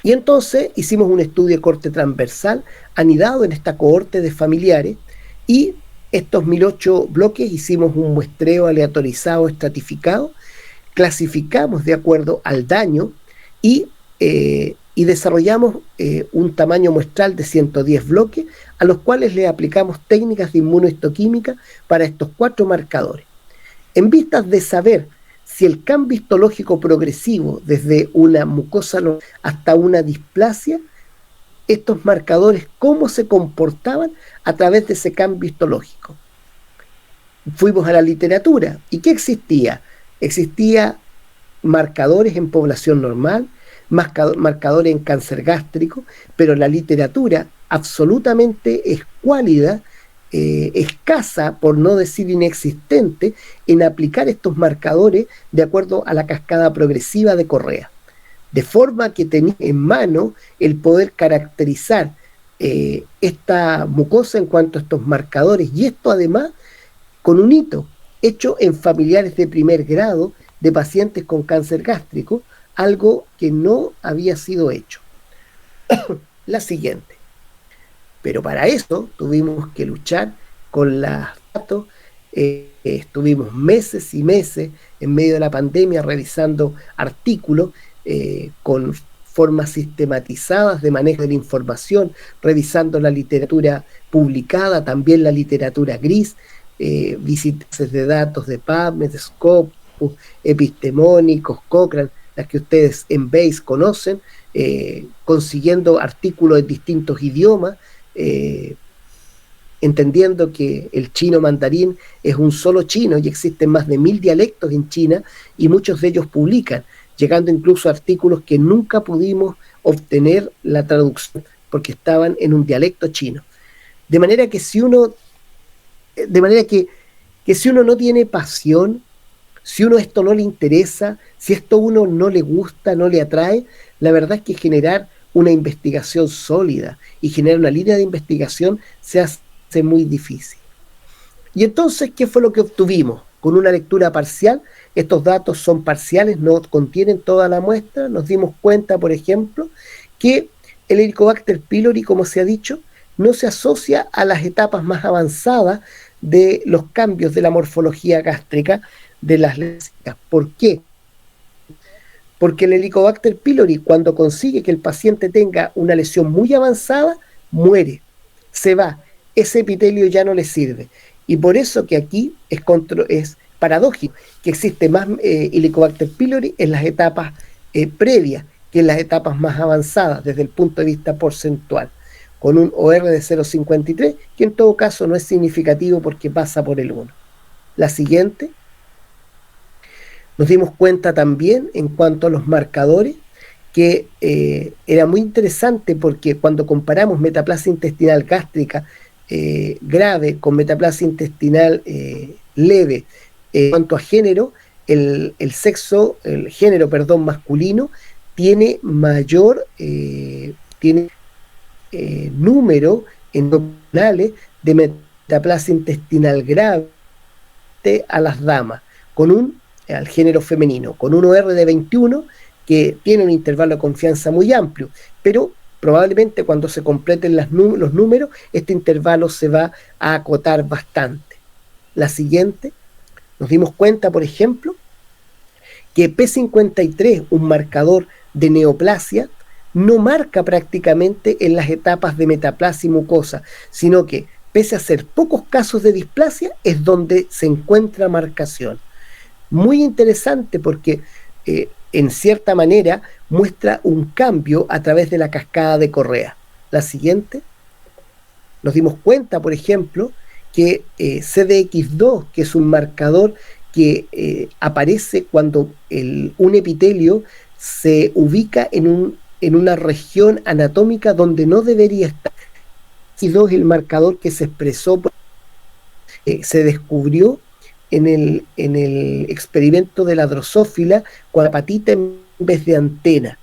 Y entonces hicimos un estudio de corte transversal anidado en esta cohorte de familiares y estos 1008 bloques hicimos un muestreo aleatorizado estratificado, clasificamos de acuerdo al daño y desarrollamos un tamaño muestral de 110 bloques a los cuales le aplicamos técnicas de inmunohistoquímica para estos 4 marcadores. En vistas de saber si el cambio histológico progresivo desde una mucosa hasta una displasia, estos marcadores, cómo se comportaban a través de ese cambio histológico. Fuimos a la literatura. ¿Y qué existía? Existía marcadores en población normal, marcadores en cáncer gástrico, pero la literatura absolutamente escuálida, escasa, por no decir inexistente, en aplicar estos marcadores de acuerdo a la cascada progresiva de Correa. De forma que tenía en mano el poder caracterizar esta mucosa en cuanto a estos marcadores, y esto además con un hito hecho en familiares de primer grado de pacientes con cáncer gástrico, algo que no había sido hecho. La siguiente. Pero para eso tuvimos que luchar con los datos, estuvimos meses y meses en medio de la pandemia revisando artículos con formas sistematizadas de manejo de la información, revisando la literatura publicada, también la literatura gris, visitas de datos de PubMed, de Scopus, epistemónicos, Cochrane, las que ustedes en Base conocen, consiguiendo artículos en distintos idiomas, entendiendo que el chino mandarín es un solo chino y existen más de 1000 dialectos en China y muchos de ellos publican, llegando incluso a artículos que nunca pudimos obtener la traducción porque estaban en un dialecto chino. De manera que si uno no tiene pasión, si uno esto no le interesa, si esto a uno no le gusta, no le atrae, la verdad es que generar una investigación sólida y generar una línea de investigación se hace muy difícil. Y entonces, ¿qué fue lo que obtuvimos? Con una lectura parcial, estos datos son parciales, no contienen toda la muestra, nos dimos cuenta, por ejemplo, que el Helicobacter pylori, como se ha dicho, no se asocia a las etapas más avanzadas de los cambios de la morfología gástrica de las lesías. ¿Por qué? Porque el Helicobacter pylori, cuando consigue que el paciente tenga una lesión muy avanzada, muere, se va, ese epitelio ya no le sirve. Y por eso que aquí es paradójico que existe más Helicobacter pylori en las etapas previas que en las etapas más avanzadas desde el punto de vista porcentual, con un OR de 0,53, que en todo caso no es significativo porque pasa por el 1. La siguiente. Nos dimos cuenta también en cuanto a los marcadores que era muy interesante porque cuando comparamos metaplasia intestinal gástrica grave con metaplasia intestinal leve en cuanto a género, el género masculino tiene mayor número endocrinales de metaplasia intestinal grave a las damas, al género femenino, con un OR de 21 que tiene un intervalo de confianza muy amplio, pero probablemente cuando se completen los números, este intervalo se va a acotar bastante. La siguiente, nos dimos cuenta, por ejemplo, que P53, un marcador de neoplasia no marca prácticamente en las etapas de metaplasia y mucosa, sino que pese a ser pocos casos de displasia, es donde se encuentra marcación. Muy interesante porque en cierta manera muestra un cambio a través de la cascada de Correa. La siguiente. Nos dimos cuenta, por ejemplo, que CDX2, que es un marcador que aparece cuando un epitelio se ubica en una región anatómica donde no debería estar. CDX2 es el marcador que se expresó, se descubrió en el experimento de la drosófila con la patita en vez de antena.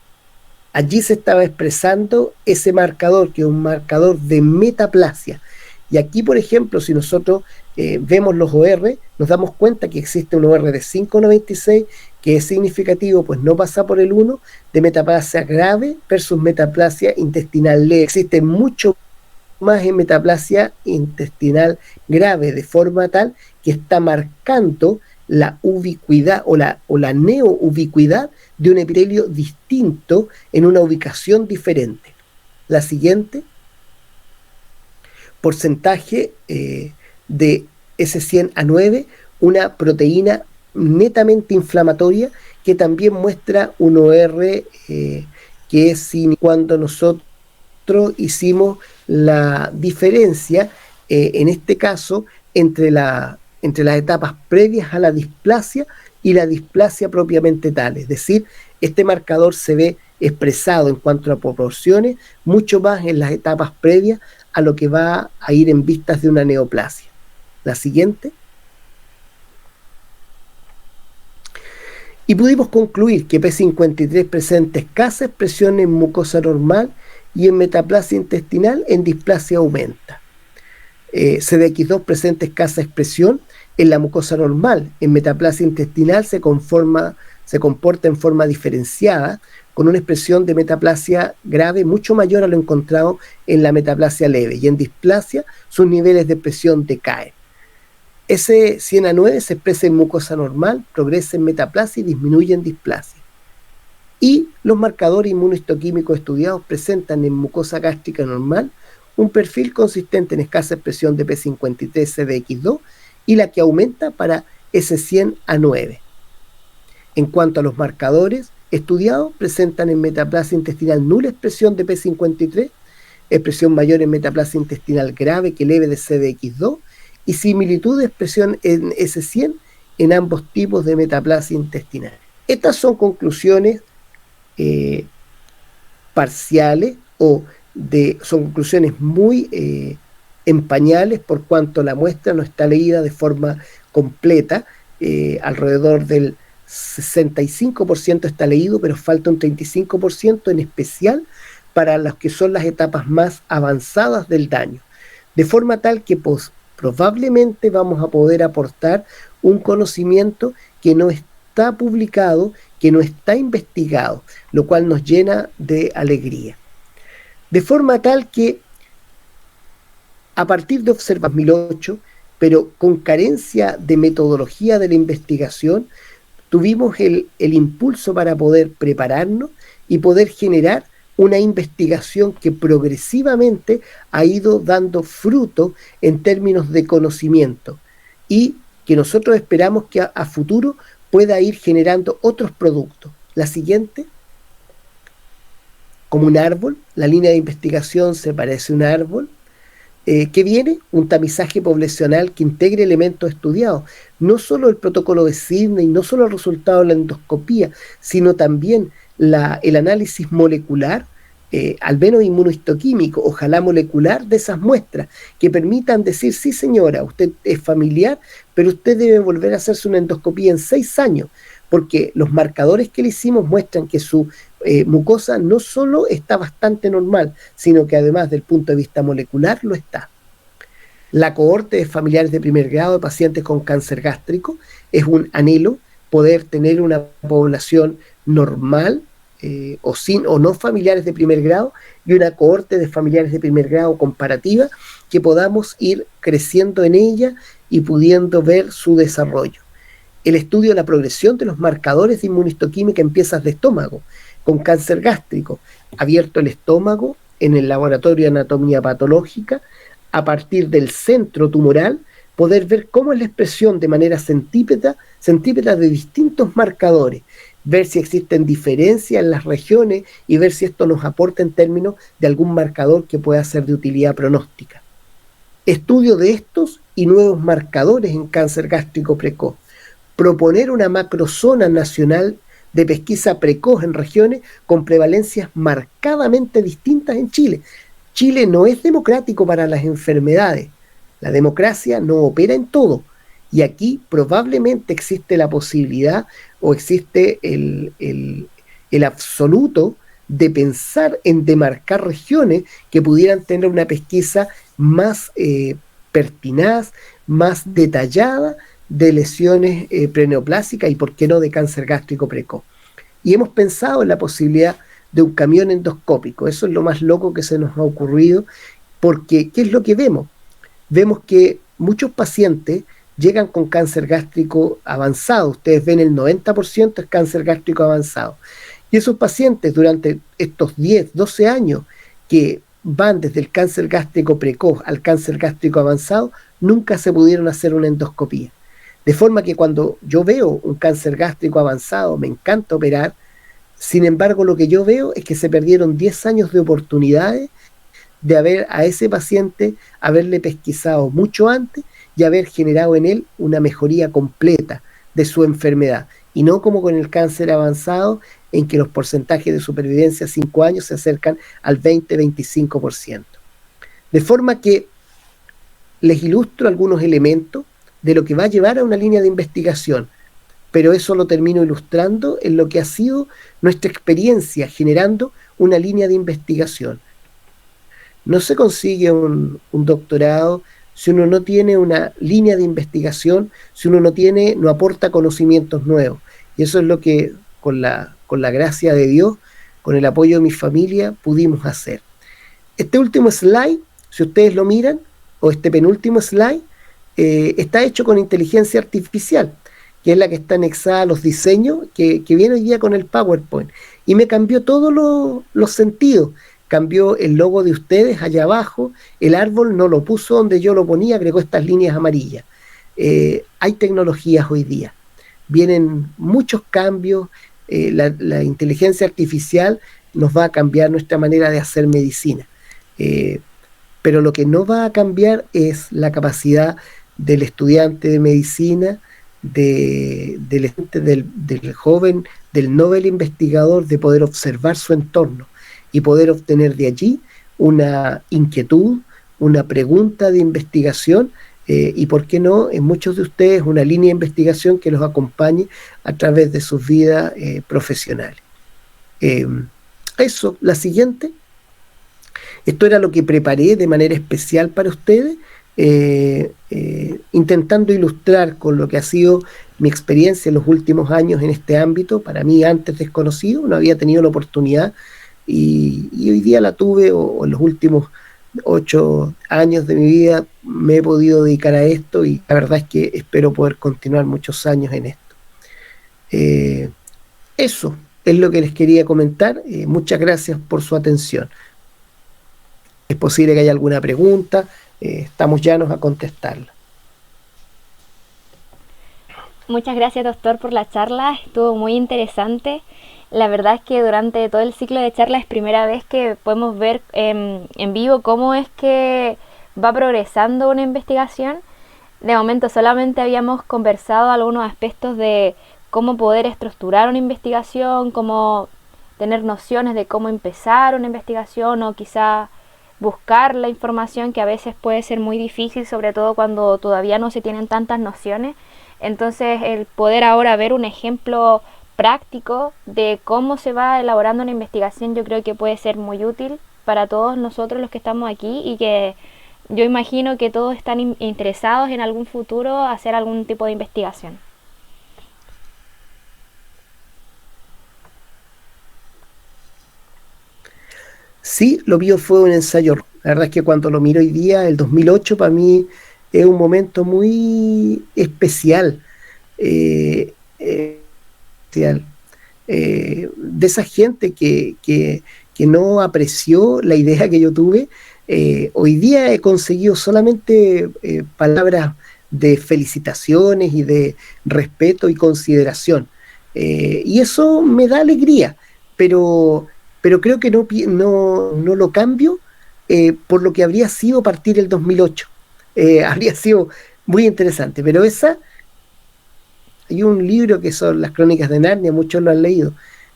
Allí se estaba expresando ese marcador, que es un marcador de metaplasia. Y aquí, por ejemplo, si nosotros vemos los OR, nos damos cuenta que existe un OR de 5,96, que es significativo, pues no pasa por el 1, de metaplasia grave versus metaplasia intestinal leve. Existe mucho más en metaplasia intestinal grave, de forma tal que está marcando la ubicuidad o la neoubicuidad de un epitelio distinto en una ubicación diferente. La siguiente, porcentaje de S100A9, una proteína netamente inflamatoria que también muestra un OR que es cuando nosotros hicimos la diferencia, en este caso, entre las etapas previas a la displasia y la displasia propiamente tal. Es decir, este marcador se ve expresado en cuanto a proporciones mucho más en las etapas previas a lo que va a ir en vistas de una neoplasia. La siguiente. Y pudimos concluir que P53 presenta escasa expresión en mucosa normal y en metaplasia intestinal, en displasia aumenta. CDX2 presenta escasa expresión en la mucosa normal, en metaplasia intestinal se comporta en forma diferenciada, con una expresión de metaplasia grave mucho mayor a lo encontrado en la metaplasia leve, y en displasia sus niveles de expresión decaen. S100A9 se expresa en mucosa normal, progresa en metaplasia y disminuye en displasia. Y los marcadores inmunohistoquímicos estudiados presentan en mucosa gástrica normal un perfil consistente en escasa expresión de P53 CDX2 y la que aumenta para S100A9. En cuanto a los marcadores estudiados, presentan en metaplasia intestinal nula expresión de P53, expresión mayor en metaplasia intestinal grave que leve de CDX2 y similitud de expresión en S100 en ambos tipos de metaplasia intestinal. Estas son conclusiones parciales son conclusiones muy en pañales, por cuanto la muestra no está leída de forma completa. Alrededor del 65% está leído, pero falta un 35%, en especial para las que son las etapas más avanzadas del daño, de forma tal que probablemente vamos a poder aportar un conocimiento que no está publicado, que no está investigado, lo cual nos llena de alegría. De forma tal que a partir de observar 2008, pero con carencia de metodología de la investigación, tuvimos el impulso para poder prepararnos y poder generar una investigación que progresivamente ha ido dando fruto en términos de conocimiento y que nosotros esperamos que a futuro pueda ir generando otros productos. La siguiente. Como un árbol, la línea de investigación se parece a un árbol. ¿Qué viene? Un tamizaje poblacional que integre elementos estudiados, no solo el protocolo de Sidney, no solo el resultado de la endoscopía, sino también el análisis molecular, al menos inmunohistoquímico, ojalá molecular, de esas muestras, que permitan decir, sí señora, usted es familiar, pero usted debe volver a hacerse una endoscopía en 6 años, porque los marcadores que le hicimos muestran que su mucosa no solo está bastante normal, sino que además del punto de vista molecular lo está. La cohorte de familiares de primer grado de pacientes con cáncer gástrico es un anhelo poder tener una población normal o no familiares de primer grado y una cohorte de familiares de primer grado comparativa que podamos ir creciendo en ella y pudiendo ver su desarrollo. El estudio de la progresión de los marcadores de inmunohistoquímica en piezas de estómago con cáncer gástrico, abierto el estómago en el laboratorio de anatomía patológica, a partir del centro tumoral, poder ver cómo es la expresión de manera centípeta de distintos marcadores, ver si existen diferencias en las regiones y ver si esto nos aporta en términos de algún marcador que pueda ser de utilidad pronóstica. Estudio de estos y nuevos marcadores en cáncer gástrico precoz. Proponer una macrozona nacional de pesquisa precoz en regiones con prevalencias marcadamente distintas en Chile. Chile no es democrático para las enfermedades. La democracia no opera en todo. Y aquí probablemente existe la posibilidad o existe el absoluto de pensar en demarcar regiones que pudieran tener una pesquisa más pertinaz, más detallada de lesiones preneoplásicas y por qué no de cáncer gástrico precoz. Y hemos pensado en la posibilidad de un camión endoscópico. Eso es lo más loco que se nos ha ocurrido, porque ¿qué es lo que vemos? Vemos que muchos pacientes llegan con cáncer gástrico avanzado. Ustedes ven el 90% es cáncer gástrico avanzado. Y esos pacientes durante estos 10, 12 años que van desde el cáncer gástrico precoz al cáncer gástrico avanzado, nunca se pudieron hacer una endoscopía. De forma que cuando yo veo un cáncer gástrico avanzado, me encanta operar. Sin embargo, lo que yo veo es que se perdieron 10 años de oportunidades de haber a ese paciente, haberle pesquisado mucho antes y haber generado en él una mejoría completa de su enfermedad. Y no como con el cáncer avanzado, en que los porcentajes de supervivencia a 5 años se acercan al 20-25%. De forma que les ilustro algunos elementos de lo que va a llevar a una línea de investigación, pero eso lo termino ilustrando en lo que ha sido nuestra experiencia generando una línea de investigación. No se consigue un doctorado si uno no tiene una línea de investigación, si uno no aporta conocimientos nuevos. Y eso es lo que con la gracia de Dios, con el apoyo de mi familia, pudimos hacer. Este último slide, si ustedes lo miran, o este penúltimo slide, está hecho con inteligencia artificial, que es la que está anexada a los diseños, que viene hoy día con el PowerPoint. Y me cambió todos los sentidos. Cambió el logo de ustedes allá abajo, el árbol no lo puso donde yo lo ponía, agregó estas líneas amarillas. Hay tecnologías hoy día, vienen muchos cambios, la inteligencia artificial nos va a cambiar nuestra manera de hacer medicina, pero lo que no va a cambiar es la capacidad del estudiante de medicina, del joven, del Nobel investigador, de poder observar su entorno y poder obtener de allí una inquietud, una pregunta de investigación y, ¿por qué no?, en muchos de ustedes una línea de investigación que los acompañe a través de sus vidas profesionales. Eso, la siguiente. Esto era lo que preparé de manera especial para ustedes, intentando ilustrar con lo que ha sido mi experiencia en los últimos años en este ámbito, para mí antes desconocido, no había tenido la oportunidad y hoy día la tuve, o en los últimos 8 años de mi vida me he podido dedicar a esto y la verdad es que espero poder continuar muchos años en esto. Eso es lo que les quería comentar. Muchas gracias por su atención. Es posible que haya alguna pregunta, estamos llanos a contestarla. Muchas gracias, doctor, por la charla, estuvo muy interesante. La verdad es que durante todo el ciclo de charlas es primera vez que podemos ver en vivo cómo es que va progresando una investigación. De momento solamente habíamos conversado algunos aspectos de cómo poder estructurar una investigación, cómo tener nociones de cómo empezar una investigación o quizá buscar la información, que a veces puede ser muy difícil, sobre todo cuando todavía no se tienen tantas nociones. Entonces el poder ahora ver un ejemplo práctico de cómo se va elaborando una investigación, yo creo que puede ser muy útil para todos nosotros los que estamos aquí, y que yo imagino que todos están interesados en algún futuro hacer algún tipo de investigación. Sí, lo mío fue un ensayo. La verdad es que cuando lo miro hoy día, el 2008 para mí es un momento muy especial. de esa gente que no apreció la idea que yo tuve. Hoy día he conseguido solamente palabras de felicitaciones y de respeto y consideración. Y eso me da alegría, pero creo que no lo cambio por lo que habría sido partir el 2008. Habría sido muy interesante, pero hay un libro que son las Crónicas de Narnia, muchos lo han leído.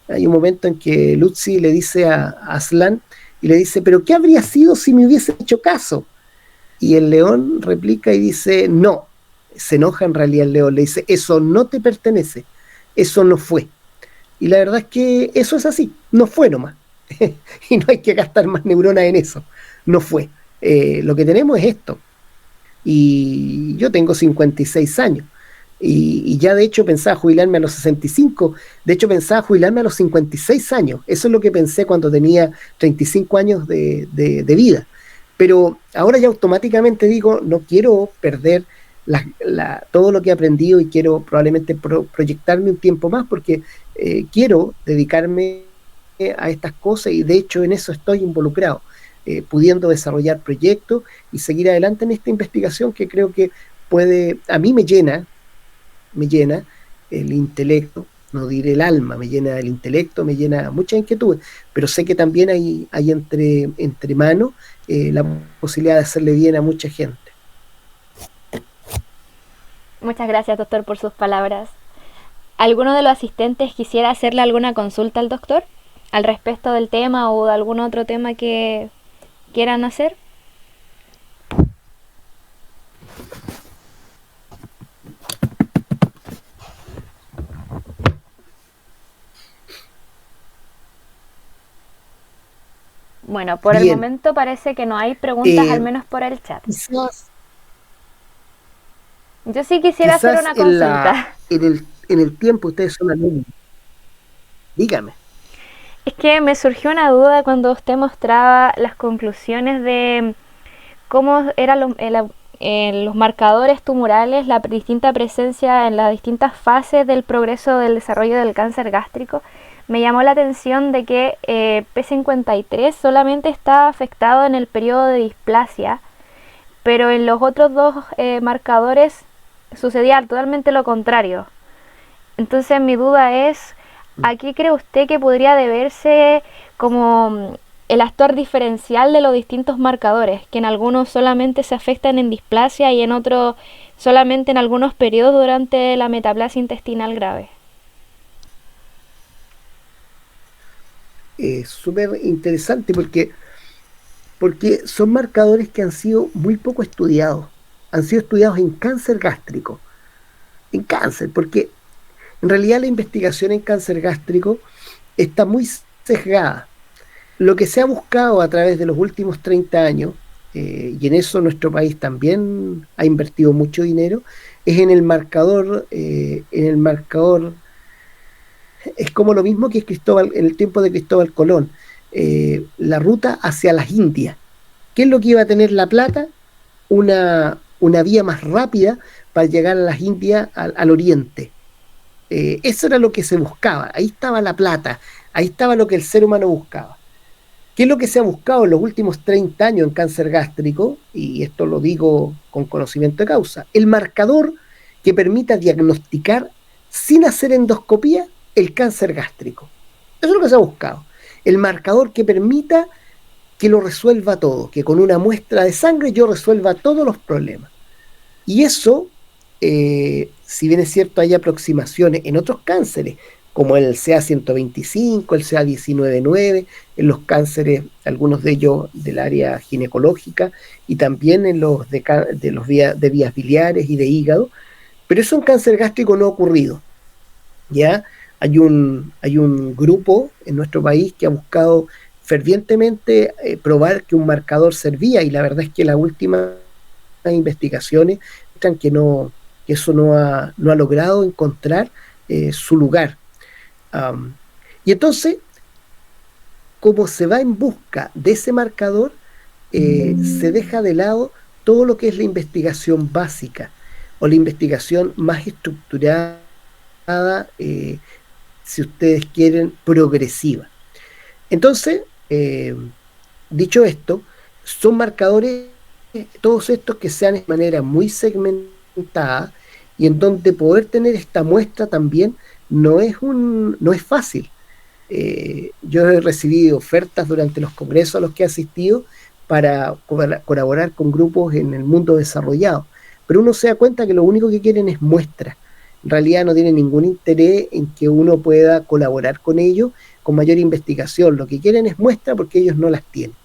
Hay un momento en que Lutzi le dice a Aslan, y le dice, pero ¿qué habría sido si me hubiese hecho caso? Y el león replica y dice, no. Se enoja en realidad el león, le dice, eso no te pertenece, eso no fue. Y la verdad es que eso es así, no fue nomás. Y no hay que gastar más neuronas en eso, no fue. Lo que tenemos es esto. Y yo tengo 56 años. Y ya de hecho pensaba jubilarme a los 65, de hecho pensaba jubilarme a los 56 años, eso es lo que pensé cuando tenía 35 años de vida, pero ahora ya automáticamente digo, no quiero perder todo lo que he aprendido y quiero probablemente proyectarme un tiempo más porque quiero dedicarme a estas cosas y de hecho en eso estoy involucrado, pudiendo desarrollar proyectos y seguir adelante en esta investigación que creo que a mí me llena el intelecto, no diré el alma, me llena el intelecto, me llena muchas inquietudes, pero sé que también hay entre manos la posibilidad de hacerle bien a mucha gente. Muchas gracias, doctor, por sus palabras. ¿Alguno de los asistentes quisiera hacerle alguna consulta al doctor al respecto del tema o de algún otro tema que quieran hacer? Bueno, por el momento parece que no hay preguntas, al menos por el chat. Yo sí quisiera hacer una consulta. En el tiempo ustedes son alumnos. Dígame. Es que me surgió una duda cuando usted mostraba las conclusiones de cómo eran los marcadores tumorales, la distinta presencia en las distintas fases del progreso del desarrollo del cáncer gástrico. Me llamó la atención de que P53 solamente está afectado en el periodo de displasia, pero en los otros dos marcadores sucedía totalmente lo contrario. Entonces mi duda es, ¿a qué cree usted que podría deberse como el actor diferencial de los distintos marcadores? Que en algunos solamente se afectan en displasia y en otros solamente en algunos periodos durante la metaplasia intestinal grave. Súper interesante porque son marcadores que han sido muy poco estudiados. Han sido estudiados en cáncer gástrico. En cáncer, porque en realidad la investigación en cáncer gástrico está muy sesgada. Lo que se ha buscado a través de los últimos 30 años, y en eso nuestro país también ha invertido mucho dinero, es en el marcador, es como lo mismo que en el tiempo de Cristóbal Colón, la ruta hacia las Indias. ¿Qué es lo que iba a tener La Plata? Una vía más rápida para llegar a las Indias, al oriente. Eso era lo que se buscaba, ahí estaba La Plata, ahí estaba lo que el ser humano buscaba. ¿Qué es lo que se ha buscado en los últimos 30 años en cáncer gástrico? Y esto lo digo con conocimiento de causa. El marcador que permita diagnosticar sin hacer endoscopía el cáncer gástrico. Eso es lo que se ha buscado. El marcador que permita que lo resuelva todo, que con una muestra de sangre yo resuelva todos los problemas. Y eso, si bien es cierto, hay aproximaciones en otros cánceres, como el CA125, el CA199, en los cánceres, algunos de ellos del área ginecológica, y también en los de vías biliares y de hígado, pero eso en cáncer gástrico no ha ocurrido. ¿Ya? Hay un grupo en nuestro país que ha buscado fervientemente probar que un marcador servía, y la verdad es que las últimas investigaciones muestran que eso no ha logrado encontrar su lugar. Y entonces, como se va en busca de ese marcador, se deja de lado todo lo que es la investigación básica o la investigación más estructurada, si ustedes quieren, progresiva. Entonces, dicho esto, son marcadores, todos estos que sean de manera muy segmentada y en donde poder tener esta muestra también no es fácil. Yo he recibido ofertas durante los congresos a los que he asistido para colaborar con grupos en el mundo desarrollado, pero uno se da cuenta que lo único que quieren es muestras. En realidad no tienen ningún interés en que uno pueda colaborar con ellos con mayor investigación. Lo que quieren es muestra porque ellos no las tienen.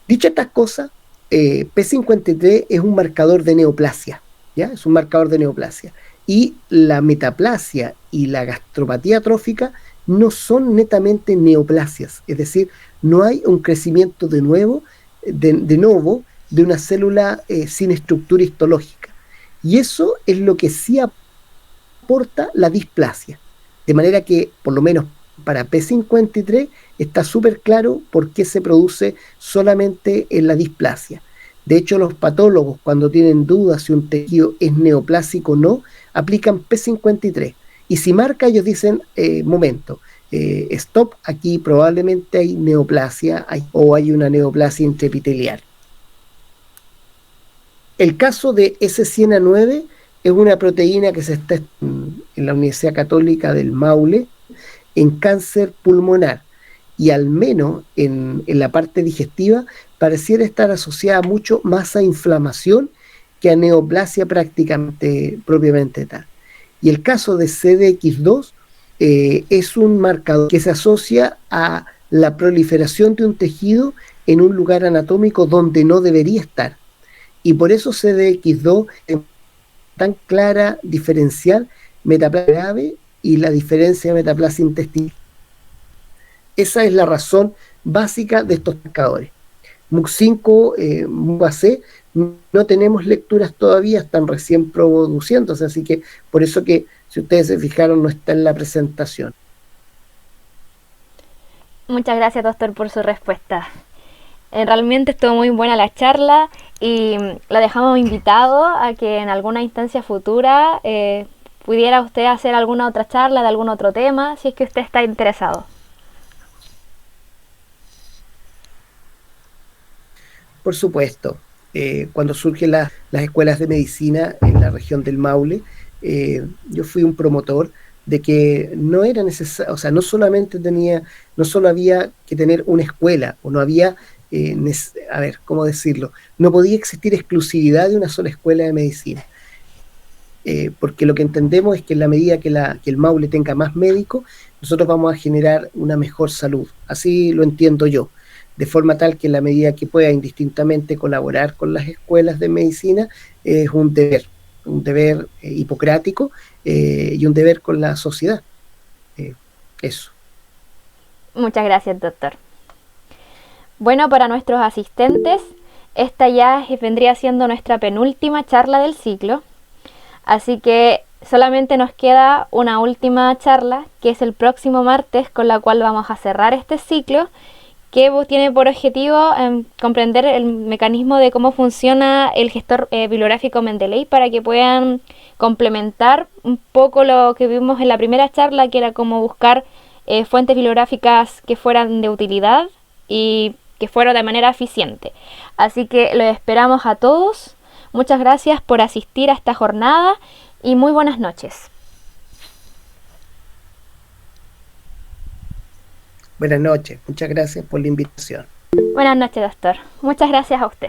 Dicho estas cosas, P53 es un marcador de neoplasia, ¿ya? Es un marcador de neoplasia. Y la metaplasia y la gastropatía atrófica no son netamente neoplasias, es decir, no hay un crecimiento de nuevo de una célula sin estructura histológica. Y eso es lo que sí aporta la displasia. De manera que, por lo menos para P53, está súper claro por qué se produce solamente en la displasia. De hecho, los patólogos, cuando tienen dudas si un tejido es neoplásico o no, aplican P53. Y si marca, ellos dicen, momento, stop, aquí probablemente hay neoplasia o hay una neoplasia intraepitelial. El caso de S100A9 es una proteína que se está en la Universidad Católica del Maule en cáncer pulmonar, y al menos en la parte digestiva pareciera estar asociada mucho más a inflamación que a neoplasia propiamente tal. Y el caso de CDX2 es un marcador que se asocia a la proliferación de un tejido en un lugar anatómico donde no debería estar. Y por eso CDX2 es tan clara diferencial metaplasia grave y la diferencia de metaplasia intestinal. Esa es la razón básica de estos marcadores. MUC5, MUC-AC, no tenemos lecturas todavía, están recién produciéndose, así que por eso que, si ustedes se fijaron, no está en la presentación. Muchas gracias, doctor, por su respuesta. Realmente estuvo muy buena la charla y la dejamos invitado a que en alguna instancia futura pudiera usted hacer alguna otra charla de algún otro tema, si es que usted está interesado. Por supuesto, cuando surgen las escuelas de medicina en la región del Maule, yo fui un promotor de que no era necesario, o sea, no solo había que tener una escuela, o no había, a ver, ¿cómo decirlo? No podía existir exclusividad de una sola escuela de medicina. Porque lo que entendemos es que en la medida que el Maule tenga más médicos, nosotros vamos a generar una mejor salud. Así lo entiendo yo. De forma tal que en la medida que pueda indistintamente colaborar con las escuelas de medicina, es un deber hipocrático y un deber con la sociedad. Eso. Muchas gracias, doctor. Bueno, para nuestros asistentes, esta ya vendría siendo nuestra penúltima charla del ciclo. Así que solamente nos queda una última charla, que es el próximo martes, con la cual vamos a cerrar este ciclo, que tiene por objetivo comprender el mecanismo de cómo funciona el gestor bibliográfico Mendeley, para que puedan complementar un poco lo que vimos en la primera charla, que era cómo buscar fuentes bibliográficas que fueran de utilidad y que fueran de manera eficiente. Así que los esperamos a todos. Muchas gracias por asistir a esta jornada y muy buenas noches. Buenas noches, muchas gracias por la invitación. Buenas noches, doctor. Muchas gracias a usted.